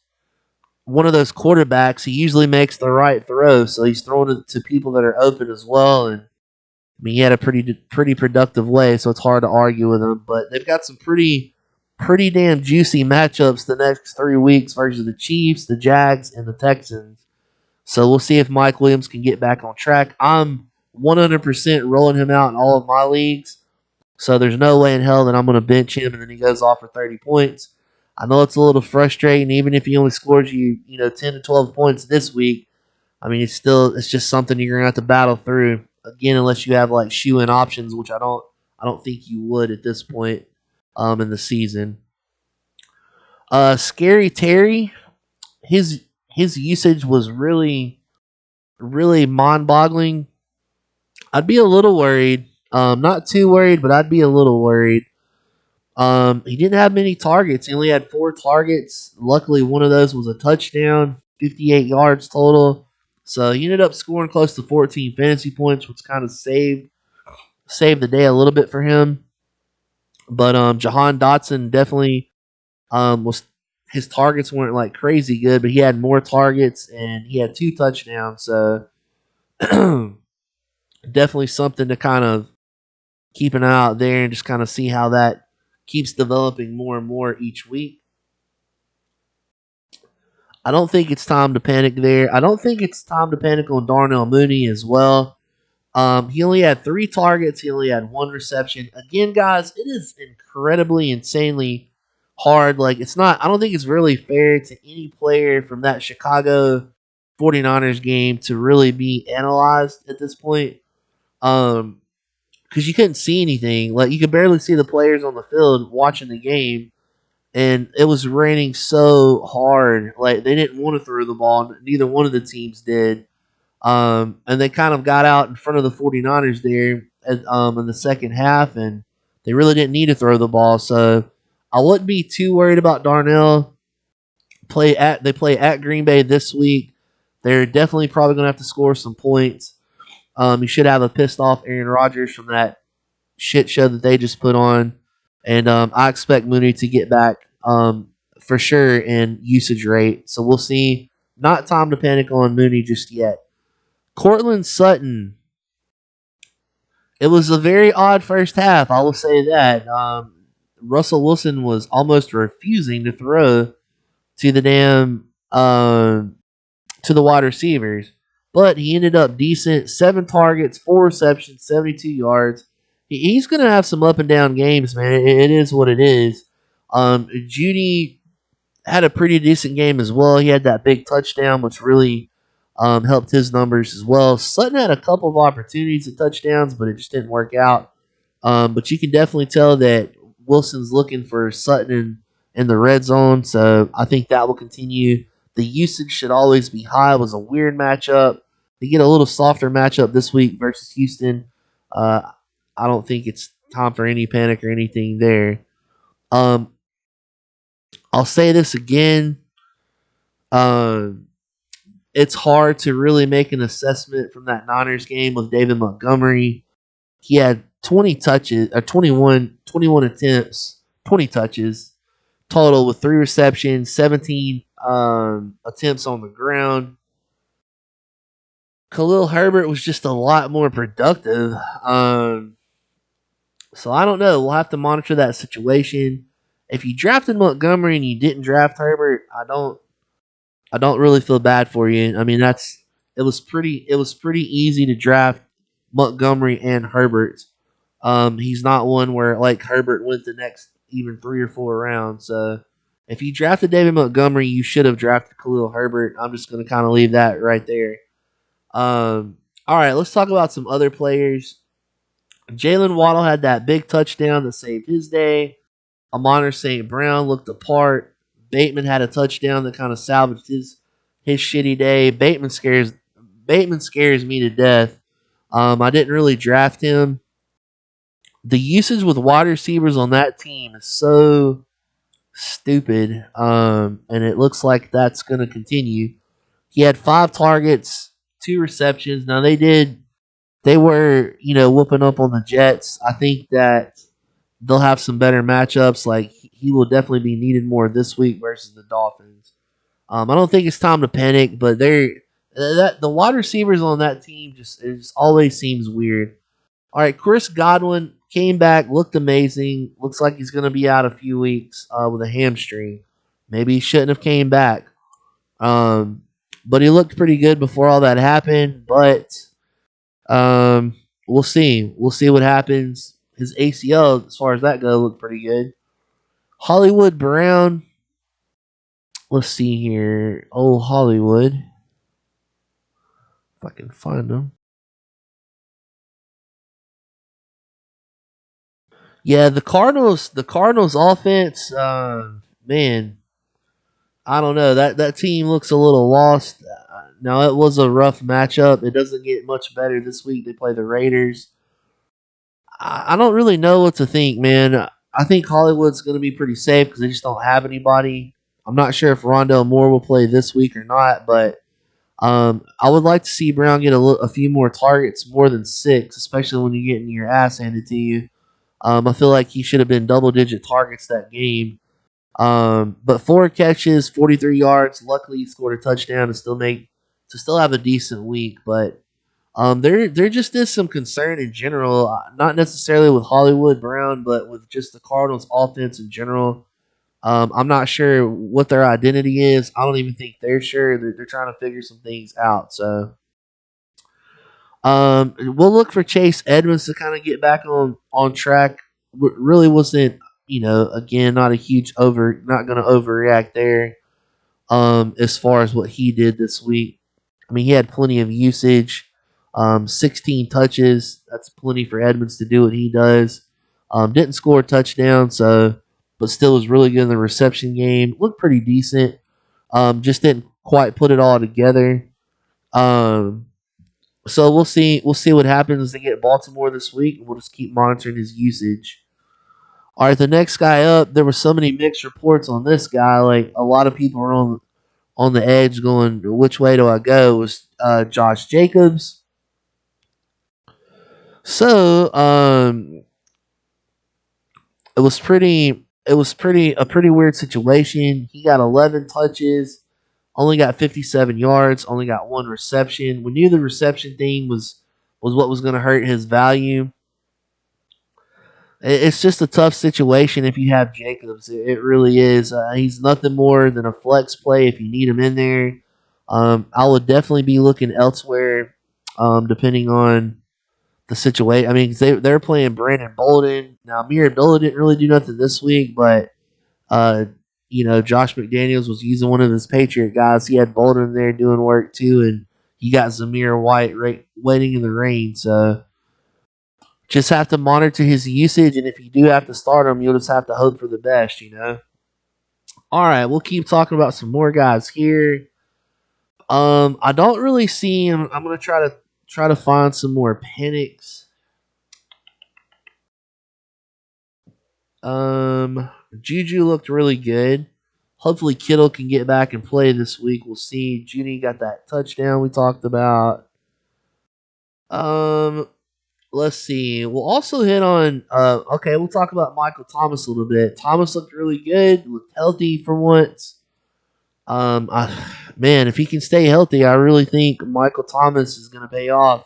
quarterbacks. He usually makes the right throw, so he's throwing it to people that are open as well. And he had a pretty productive way, so it's hard to argue with him. But they've got some pretty damn juicy matchups the next 3 weeks versus the Chiefs, the Jags, and the Texans. So we'll see if Mike Williams can get back on track. I'm 100% rolling him out in all of my leagues. So there's no way in hell that I'm going to bench him and then he goes off for 30 points. I know it's a little frustrating, even if he only scores you 10 to 12 points this week. It's just something you're going to have to battle through. Again, unless you have like shoe-in options, which I don't think you would at this point in the season. Scary Terry, his usage was really, really mind-boggling. I'd be a little worried. Not too worried, but I'd be a little worried. He didn't have many targets. He only had 4 targets. Luckily, one of those was a touchdown, 58 yards total. So he ended up scoring close to 14 fantasy points, which kind of saved the day a little bit for him. But Jahan Dotson definitely was. His targets weren't like crazy good, but he had more targets and he had 2 touchdowns. So definitely something to kind of keep an eye out there and just kind of see how that keeps developing more and more each week. I don't think it's time to panic there. I don't think it's time to panic on Darnell Mooney as well. He only had 3 targets. He only had 1 reception. Again, guys, it is incredibly, insanely hard. Like, it's not, I don't think it's really fair to any player from that Chicago 49ers game to really be analyzed at this point. Because you couldn't see anything. Like, you could barely see the players on the field watching the game. And it was raining so hard. Like, they didn't want to throw the ball. Neither one of the teams did. And they kind of got out in front of the 49ers there in the second half. And they really didn't need to throw the ball. So I wouldn't be too worried about Darnell. They play at Green Bay this week. They're definitely probably going to have to score some points. You should have a pissed off Aaron Rodgers from that shit show that they just put on. And I expect Mooney to get back for sure in usage rate. So we'll see. Not time to panic on Mooney just yet. Cortland Sutton. It was a very odd first half, I will say that. Russell Wilson was almost refusing to throw to the damn um, to the wide receivers. But he ended up decent. 7 targets, 4 receptions, 72 yards. He's going to have some up and down games, man. It is what it is. Judy had a pretty decent game as well. He had that big touchdown, which really helped his numbers as well. Sutton had a couple of opportunities at touchdowns, but it just didn't work out. But you can definitely tell that Wilson's looking for Sutton in the red zone, so I think that will continue. The usage should always be high. It was a weird matchup. They get a little softer matchup this week versus Houston. Uh, I don't think it's time for any panic or anything there. Um, I'll say this again. Um, it's hard to really make an assessment from that Niners game with David Montgomery. He had 20 touches, or 21 attempts, 20 touches total with 3 receptions, 17 attempts on the ground. Khalil Herbert was just a lot more productive. So I don't know. We'll have to monitor that situation. If you drafted Montgomery and you didn't draft Herbert, I don't really feel bad for you. I mean, it was pretty easy to draft Montgomery and Herbert. He's not one where like Herbert went the next even 3 or 4 rounds. So if you drafted David Montgomery, you should have drafted Khalil Herbert. I'm just going to kind of leave that right there. All right, let's talk about some other players. Jalen Waddle had that big touchdown that saved his day. Amon St. Brown looked apart. Bateman had a touchdown that kind of salvaged his shitty day. Bateman scares me to death. I didn't really draft him. The usage with wide receivers on that team is so stupid, and it looks like that's going to continue. He had 5 targets, 2 receptions. Now they were whooping up on the Jets. I think that they'll have some better matchups. Like he will definitely be needed more this week versus the Dolphins. I don't think it's time to panic, but the wide receivers on that team just always seems weird. All right, Chris Godwin came back, looked amazing. Looks like he's going to be out a few weeks with a hamstring. Maybe he shouldn't have came back. But he looked pretty good before all that happened. But we'll see. We'll see what happens. His ACL, as far as that goes, looked pretty good. Hollywood Brown. Let's see here. Oh, Hollywood. If I can find him. Yeah, the Cardinals offense, man, I don't know. That team looks a little lost. Now it was a rough matchup. It doesn't get much better this week. They play the Raiders. I don't really know what to think, man. I think Hollywood's going to be pretty safe because they just don't have anybody. I'm not sure if Rondell Moore will play this week or not, but I would like to see Brown get a few more targets, more than 6, especially when you're getting your ass handed to you. I feel like he should have been double-digit targets that game. But 4 catches, 43 yards. Luckily, he scored a touchdown to still have a decent week. But there just is some concern in general, not necessarily with Hollywood Brown, but with just the Cardinals' offense in general. I'm not sure what their identity is. I don't even think they're sure. They're trying to figure some things out. So we'll look for Chase Edmonds to kind of get back on track. Really wasn't, again, not a huge not going to overreact there. As far as what he did this week, I mean, he had plenty of usage. 16 touches. That's plenty for Edmonds to do what he does. Didn't score a touchdown, but still was really good in the reception game. Looked pretty decent. Just didn't quite put it all together. So we'll see. We'll see what happens as they get Baltimore this week, and we'll just keep monitoring his usage. All right, the next guy up. There were so many mixed reports on this guy. Like a lot of people are on the edge, going, "Which way do I go?" It was Josh Jacobs. So it was a pretty weird situation. He got 11 touches, only got 57 yards, only got 1 reception. We knew the reception thing was what was going to hurt his value. It's just a tough situation if you have Jacobs. It really is. He's nothing more than a flex play if you need him in there. I would definitely be looking elsewhere, depending on the situation. I mean, 'cause they're playing Brandon Bolden now. Amir Abdullah didn't really do nothing this week, but uh, Josh McDaniels was using one of his Patriot guys. He had Bolden there doing work too, and he got Zamir White waiting in the rain. So just have to monitor his usage, and if you do have to start him, you'll just have to hope for the best. All right, we'll keep talking about some more guys here. I don't really see him. I'm gonna try to find some more panics. Juju looked really good. Hopefully Kittle can get back and play this week. We'll see. Judy got that touchdown we talked about. Um, let's see. We'll also hit on. Okay, we'll talk about Michael Thomas a little bit. Thomas looked really good. Looked healthy for once. Man, if he can stay healthy, I really think Michael Thomas is going to pay off.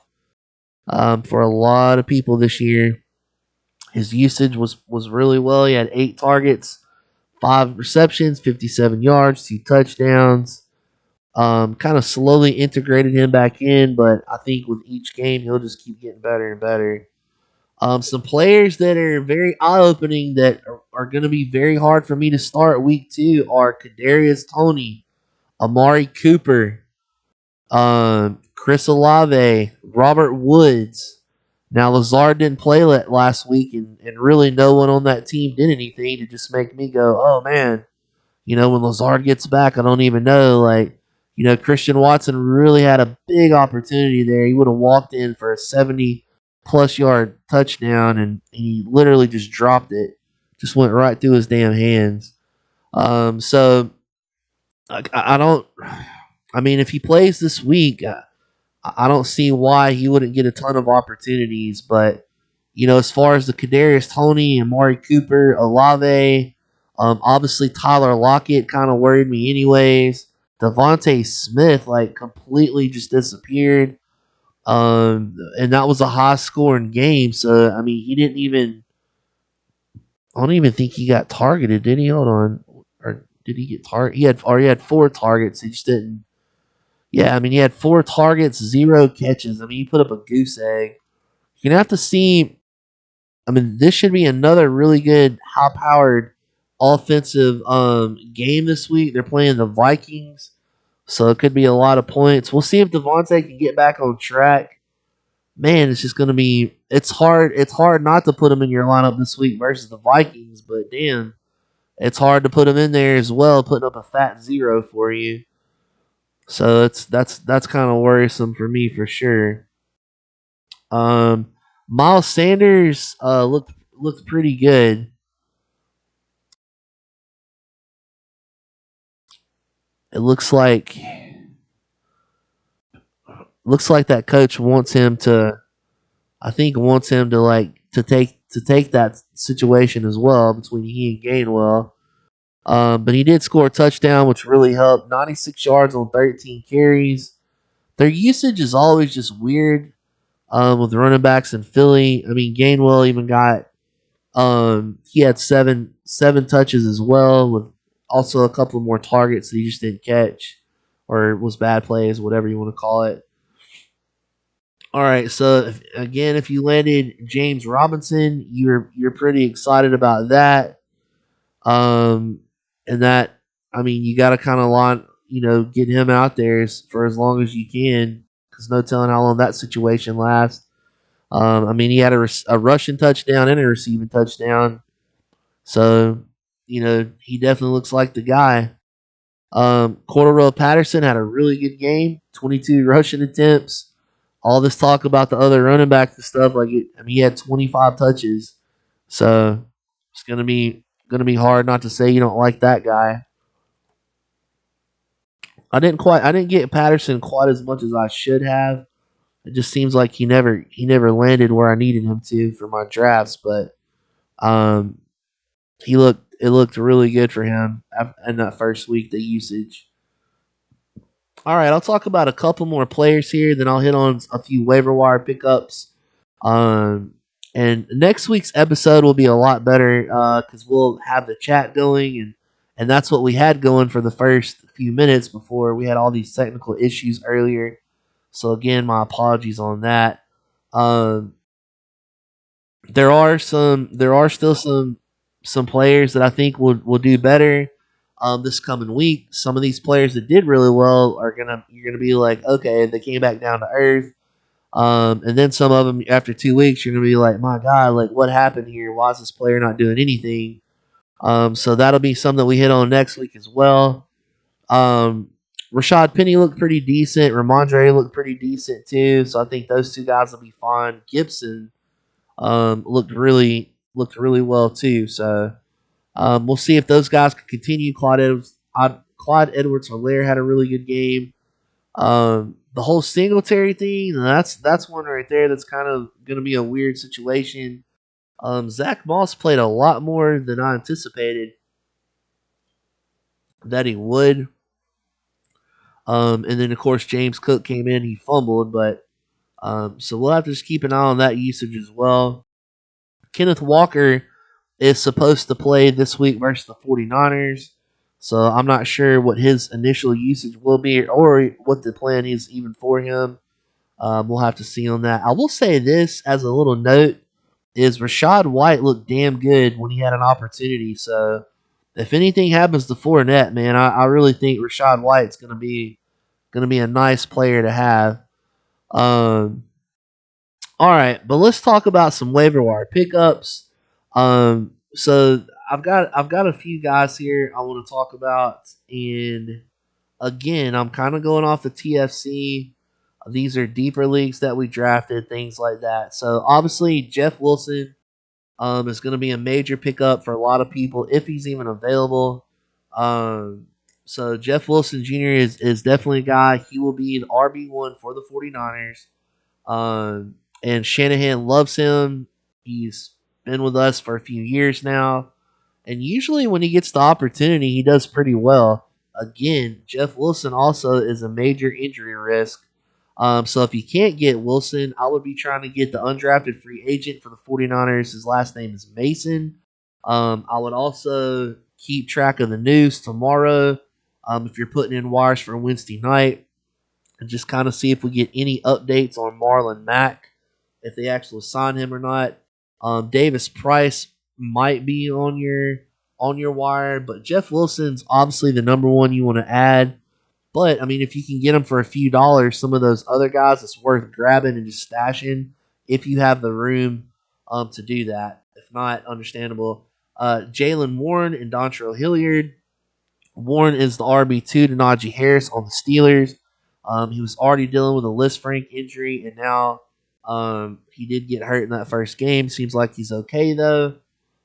For a lot of people this year. His usage was really well. He had 8 targets, 5 receptions, 57 yards, 2 touchdowns. Kind of slowly integrated him back in, but I think with each game he'll just keep getting better and better. Some players that are very eye-opening that are going to be very hard for me to start week 2 are Kadarius Toney, Amari Cooper, Chris Olave, Robert Woods. Now, Lazard didn't play last week, and really no one on that team did anything to just make me go, oh, man, when Lazard gets back, I don't even know. Christian Watson really had a big opportunity there. He would have walked in for a 70-plus yard touchdown, and he literally just dropped it. Just went right through his damn hands. So, I don't – I mean, if he plays this week, I don't see why he wouldn't get a ton of opportunities. But, as far as the Kadarius Toney and Amari Cooper, Olave, obviously Tyler Lockett kind of worried me anyways. Devontae Smith, completely just disappeared. And that was a high-scoring game. So, I mean, he didn't even – I don't even think he got targeted, did he? Hold on. Or did he get targeted? He had 4 targets. He just didn't. Yeah, I mean, he had 4 targets, 0 catches. I mean, he put up a goose egg. You're going to have to see. I mean, this should be another really good, high-powered offensive game this week. They're playing the Vikings, so it could be a lot of points. We'll see if Devontae can get back on track. Man, it's just going to be – it's hard not to put him in your lineup this week versus the Vikings, but damn, it's hard to put him in there as well, putting up a fat 0 for you. So that's kind of worrisome for me for sure. Miles Sanders looked pretty good. It looks like that coach wants him to. I think wants him to take that situation as well between he and Gainwell. But he did score a touchdown, which really helped. 96 yards on 13 carries. Their usage is always just weird. With the running backs in Philly. I mean, Gainwell even got he had seven touches as well, with also a couple more targets that he just didn't catch, or was bad plays, whatever you want to call it. All right, so if you landed James Robinson, you're pretty excited about that. And that, I mean, you got to kind of get him out there for as long as you can, because no telling how long that situation lasts. I mean, he had a rushing touchdown and a receiving touchdown. So, he definitely looks like the guy. Cordero Patterson had a really good game, 22 rushing attempts. All this talk about the other running backs and stuff, he had 25 touches. So, it's gonna be hard not to say you don't like that guy. I didn't get Patterson quite as much as I should have. It just seems like he never landed where I needed him to for my drafts, but it looked really good for him in that first week, the usage. All right, I'll talk about a couple more players here, then I'll hit on a few waiver wire pickups. And next week's episode will be a lot better because we'll have the chat going, and that's what we had going for the first few minutes before we had all these technical issues earlier. So again, my apologies on that. Um, there are still some players that I think will do better this coming week. Some of these players that did really well are you're gonna be like, okay, they came back down to earth. And then some of them after 2 weeks, you're gonna be like, my God, like what happened here? Why is this player not doing anything? So that'll be something that we hit on next week as well. Um, Rashad Penny looked pretty decent. Ramondre looked pretty decent too. So I think those two guys will be fine. Gibson looked really well too. So we'll see if those guys can continue. Clyde Edwards-Helaire had a really good game. The whole Singletary thing, that's one right there that's kind of going to be a weird situation. Zach Moss played a lot more than I anticipated that he would. And then of course James Cook came in, he fumbled, but so we'll have to just keep an eye on that usage as well. Kenneth Walker is supposed to play this week versus the 49ers. So I'm not sure what his initial usage will be or what the plan is even for him. We'll have to see on that. I will say this as a little note is Rashad White looked damn good when he had an opportunity. So if anything happens to Fournette, man, I really think Rashad White's gonna be a nice player to have. Um, all right, but let's talk about some waiver wire pickups. So I've got a few guys here I want to talk about, and again, I'm kind of going off the TFC. These are deeper leagues that we drafted, things like that. So obviously, Jeff Wilson is going to be a major pickup for a lot of people if he's even available. So Jeff Wilson Jr. is definitely a guy. He will be an RB1 for the 49ers. And Shanahan loves him. He's been with us for a few years now. And usually when he gets the opportunity, he does pretty well. Again, Jeff Wilson also is a major injury risk. So if you can't get Wilson, I would be trying to get the undrafted free agent for the 49ers. His last name is Mason. I would also keep track of the news tomorrow if you're putting in wires for Wednesday night and just kind of see if we get any updates on Marlon Mack, if they actually sign him or not. Davis Price might be on your wire, but Jeff Wilson's obviously the number one you want to add. But I mean, if you can get him for a few dollars, some of those other guys, it's worth grabbing and just stashing if you have the room to do that. If not, understandable. Jalen Warren and Dontrell Hilliard. Warren is the RB2 to Najee Harris on the Steelers. He was already dealing with a Liz Frank injury, and now he did get hurt in that first game. Seems like he's okay, though.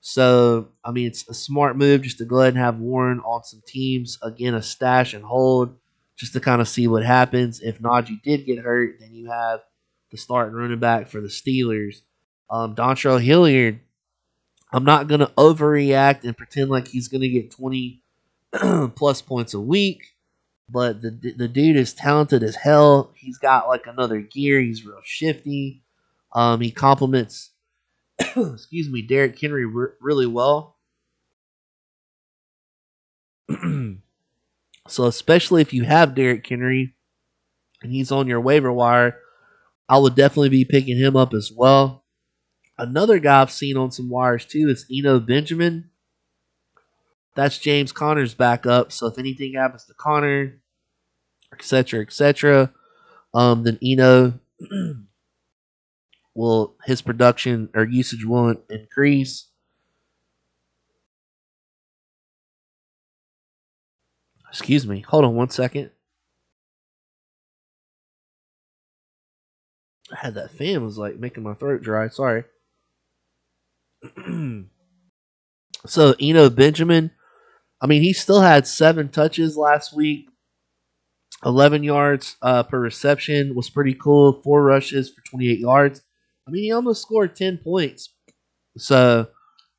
So, I mean, it's a smart move just to go ahead and have Warren on some teams. Again, a stash and hold just to kind of see what happens. If Najee did get hurt, then you have the starting running back for the Steelers. Dontrell Hilliard, I'm not going to overreact and pretend like he's going to get 20 plus points a week, but the dude is talented as hell. He's got like another gear. He's real shifty. He complements, excuse me, Derrick Henry really well. So especially if you have Derrick Henry and he's on your waiver wire, I would definitely be picking him up as well. Another guy I've seen on some wires too is Eno Benjamin. That's James Conner's backup. So if anything happens to Conner, etc., then Eno will his production or usage will increase. Excuse me. Hold on one second. I had that fan was like making my throat dry. Sorry. So Eno Benjamin, I mean, he still had 7 touches last week, 11 yards per reception was pretty cool. 4 rushes for 28 yards. I mean, he almost scored 10 points. So,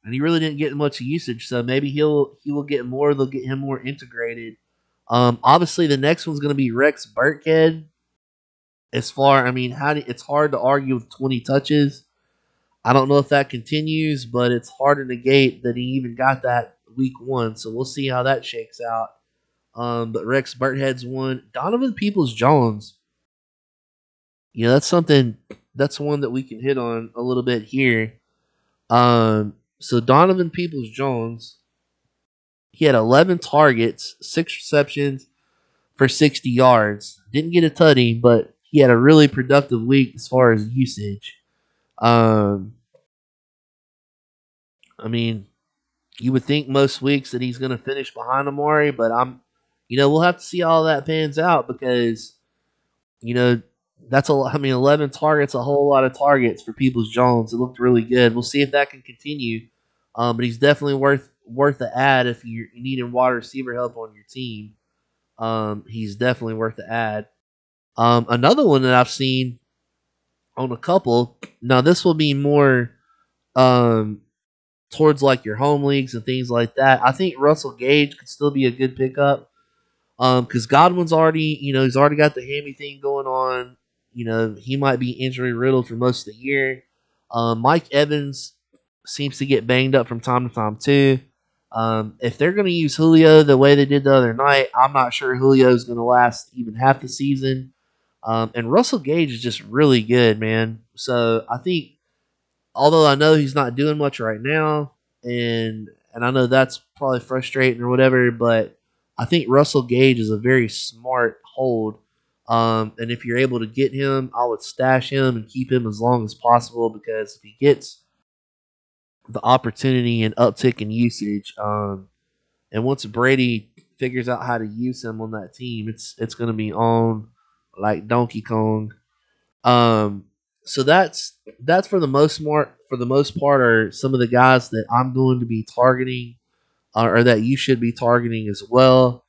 and he really didn't get much usage. So maybe he will get more. They'll get him more integrated. Obviously, the next one's going to be Rex Burkhead. As far, I mean, it's hard to argue with 20 touches. I don't know if that continues, but it's hard to negate that he even got that week 1. So we'll see how that shakes out. But Rex Burthead's one. Donovan Peoples Jones. That's something. That's one that we can hit on a little bit here. So Donovan Peoples Jones, he had 11 targets, 6 receptions for 60 yards. Didn't get a tutty, but he had a really productive week as far as usage. Um, I mean, you would think most weeks that he's going to finish behind Amari, but we'll have to see how all that pans out because, you know, that's 11 targets, a whole lot of targets for Peoples Jones. It looked really good. We'll see if that can continue. But he's definitely worth the ad if you're needing wide receiver help on your team. He's definitely worth the ad. Another one that I've seen on a couple. Now this will be more um, towards like your home leagues and things like that. I think Russell Gage could still be a good pickup. Because Godwin's already, he's already got the hammy thing going on. He might be injury riddled for most of the year. Mike Evans seems to get banged up from time to time too. If they're going to use Julio the way they did the other night, I'm not sure Julio is going to last even half the season. And Russell Gage is just really good, man. So I think, although I know he's not doing much right now, and I know that's probably frustrating or whatever, but I think Russell Gage is a very smart hold. And if you're able to get him, I would stash him and keep him as long as possible because if he gets the opportunity and uptick in usage, and once Brady figures out how to use him on that team, it's going to be on like Donkey Kong. Um, so that's for the most part are some of the guys that I'm going to be targeting, or that you should be targeting as well.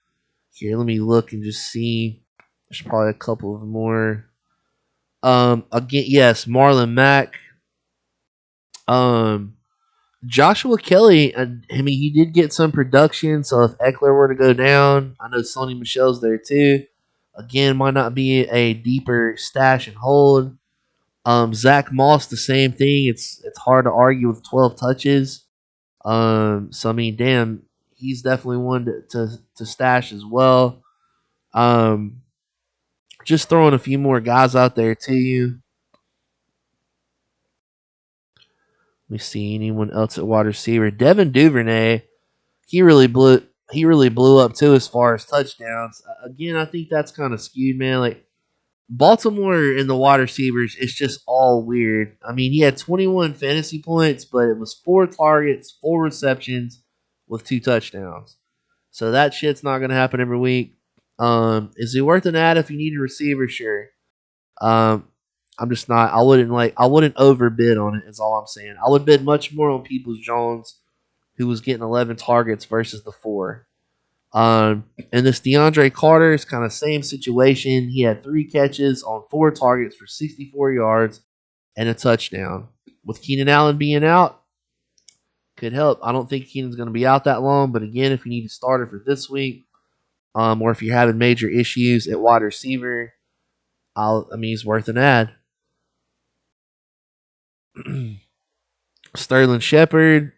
Here, let me look and just see. There's probably a couple of more. Again, yes, Marlon Mack. Um, Joshua Kelly. I mean, he did get some production. So if Eckler were to go down, I know Sonny Michel's there too. Again, might not be a deeper stash and hold. Zach Moss, the same thing. It's hard to argue with 12 touches. So I mean, damn, he's definitely one to stash as well. Um, just throwing a few more guys out there to you. Let me see anyone else at wide receiver. Devin Duvernay, he really blew up too as far as touchdowns. Again, I think that's kind of skewed, man. Like Baltimore and the wide receivers, it's just all weird. I mean, he had 21 fantasy points, but it was 4 targets, 4 receptions with 2 touchdowns. So that shit's not going to happen every week. Is he worth an ad if you need a receiver? Sure. Um, I'm just not. I wouldn't overbid on it. Is all I'm saying. I would bid much more on Peoples Jones, who was getting 11 targets versus the 4. And this DeAndre Carter is kind of same situation. He had 3 catches on 4 targets for 64 yards and a touchdown. With Keenan Allen being out, could help. I don't think Keenan's going to be out that long, but again, if you need a starter for this week, or if you're having major issues at wide receiver, he's worth an ad. Sterling Shepard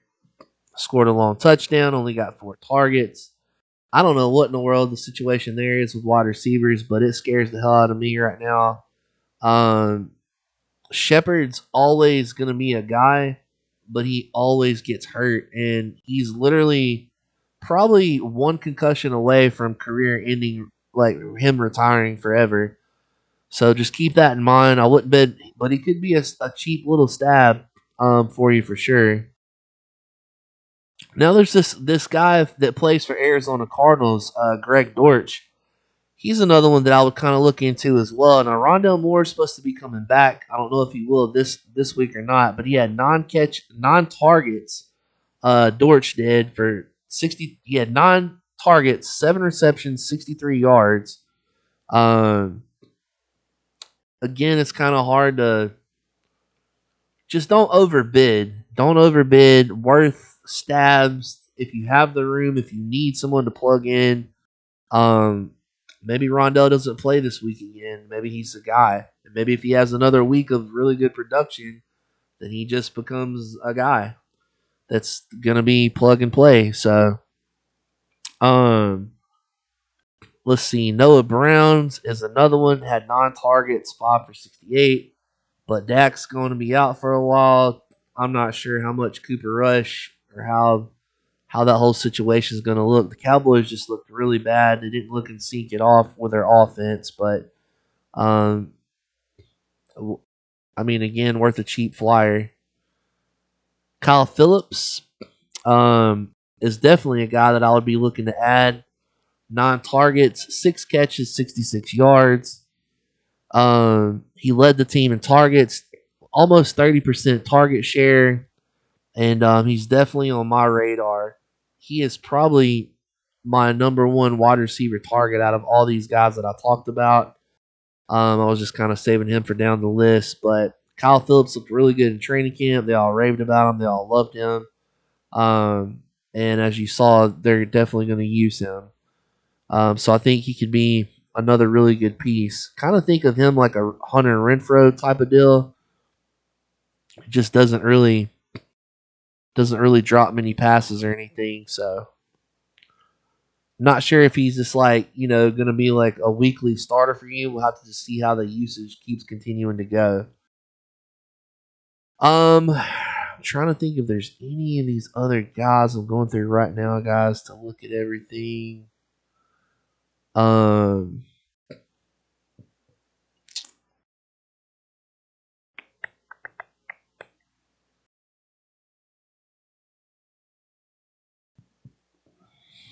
scored a long touchdown, only got 4 targets. I don't know what in the world the situation there is with wide receivers, but it scares the hell out of me right now. Shepard's always going to be a guy, but he always gets hurt, and he's literally probably 1 concussion away from career ending, like him retiring forever. So just keep that in mind. I wouldn't bet, but he could be a cheap little stab for you for sure. Now there's this guy that plays for Arizona Cardinals, Greg Dortch. He's another one that I would kind of look into as well. Now Rondell Moore is supposed to be coming back. I don't know if he will this week or not, but he had 9 targets. Dortch did for 60. He had 9 targets, 7 receptions, 63 yards. Um, Again, it's kind of hard to just don't overbid. Don't overbid. Worth stabs if you have the room. If you need someone to plug in, um, maybe Rondell doesn't play this week again. Maybe he's the guy. And maybe if he has another week of really good production, then he just becomes a guy that's gonna be plug and play. So, um, let's see. Noah Browns is another one. Had 9 targets, 5 for 68. But Dak's going to be out for a while. I'm not sure how much Cooper Rush or how that whole situation is going to look. The Cowboys just looked really bad. They didn't look in sync at all with their offense. But um, I mean, again, worth a cheap flyer. Kyle Phillips is definitely a guy that I would be looking to add. 9 targets, 6 catches, 66 yards. He led the team in targets, almost 30% target share, and he's definitely on my radar. He is probably my number one wide receiver target out of all these guys that I talked about. I was just kind of saving him for down the list, but Kyle Phillips looked really good in training camp. They all raved about him. They all loved him. And as you saw, they're definitely going to use him. So I think he could be another really good piece. Kind of think of him like a Hunter Renfrow type of deal. Just doesn't really drop many passes or anything. So not sure if he's just like going to be like a weekly starter for you. We'll have to just see how the usage keeps continuing to go. I'm trying to think if there's any of these other guys I'm going through right now, guys, to look at everything. Um,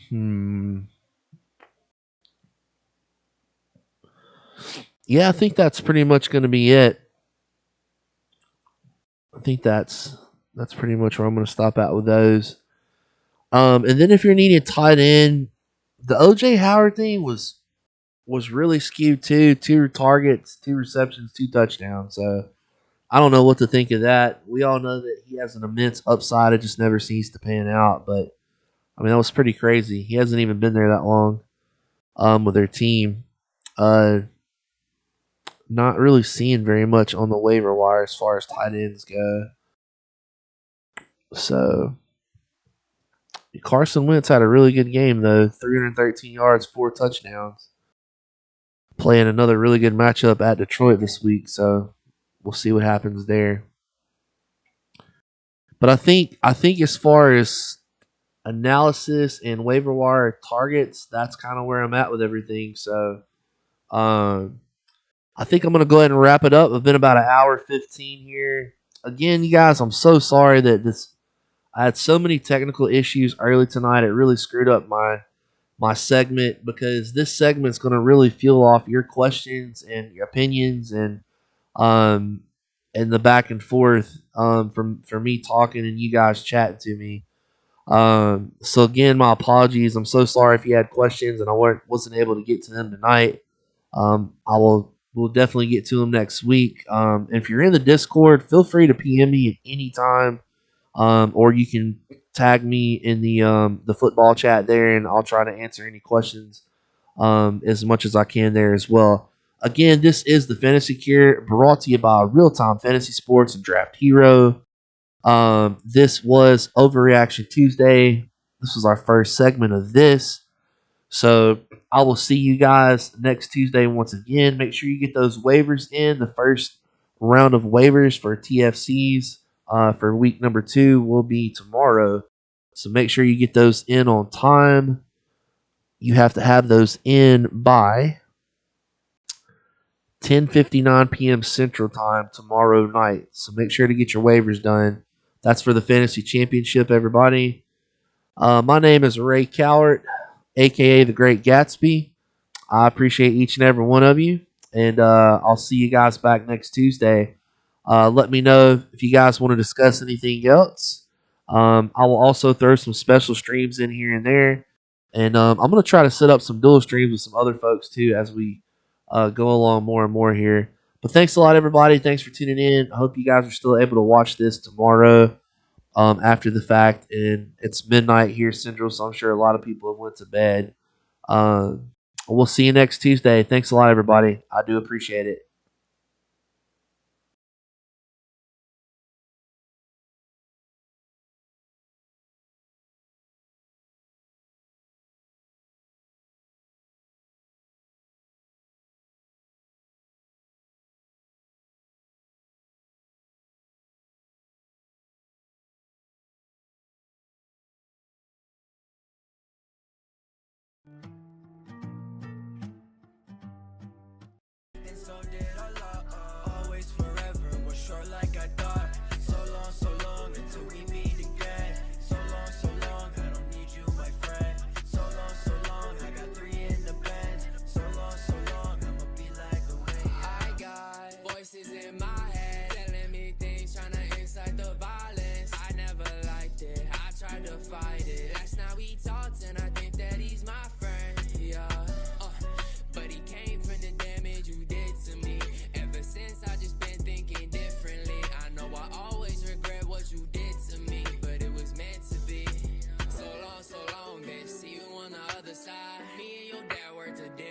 hmm. Yeah, I think that's pretty much going to be it. I think that's pretty much where I'm going to stop at with those. And then if you're needing tight end, the OJ Howard thing was really skewed too. 2 targets, 2 receptions, 2 touchdowns. So I don't know what to think of that. We all know that he has an immense upside. It just never seems to pan out. But I mean, that was pretty crazy. He hasn't even been there that long with their team. Uh, not really seeing very much on the waiver wire as far as tight ends go. So Carson Wentz had a really good game though. 313 yards, 4 touchdowns. Playing another really good matchup at Detroit this week, so we'll see what happens there. But I think as far as analysis and waiver wire targets, that's kind of where I'm at with everything. So um, I think I'm gonna go ahead and wrap it up. I've been about an hour 15 here. Again, you guys, I'm so sorry that this I had so many technical issues early tonight. It really screwed up my segment because this segment is going to really fuel off your questions and your opinions um and the back and forth from for me talking and you guys chatting to me. So again, my apologies. I'm so sorry if you had questions and I wasn't able to get to them tonight. We'll definitely get to them next week. And if you're in the Discord, feel free to PM me at any time. Or you can tag me in the football chat there, and I'll try to answer any questions as much as I can there as well. Again, this is the Fantasy Cure brought to you by Real Time Fantasy Sports and Draft Hero. This was Overreaction Tuesday. This was our first segment of this. So I will see you guys next Tuesday once again. Make sure you get those waivers in. The first round of waivers for TFCs for week number 2 will be tomorrow. So make sure you get those in on time. You have to have those in by 10:59 p.m. Central Time tomorrow night. So make sure to get your waivers done. That's for the Fantasy Championship, everybody. My name is Ray Cowart, a.k.a. The Great Gatsby. I appreciate each and every one of you. And I'll see you guys back next Tuesday. Let me know if you guys want to discuss anything else. I will also throw some special streams in here and there. And I'm going to try to set up some dual streams with some other folks too as we go along more and more here. But thanks a lot, everybody. Thanks for tuning in. I hope you guys are still able to watch this tomorrow after the fact. And it's midnight here Central, so I'm sure a lot of people have went to bed. We'll see you next Tuesday. Thanks a lot, everybody. I do appreciate it. so did Allah. Always forever, we're short like I thought. So long until we meet again. So long, I don't need you, my friend. So long, I got 3 in the Benz. So long, I'ma be like the way I got voices in my head telling me things, tryna incite the violence. I never liked it, I tried to fight it. Last night we talked and I think that he's my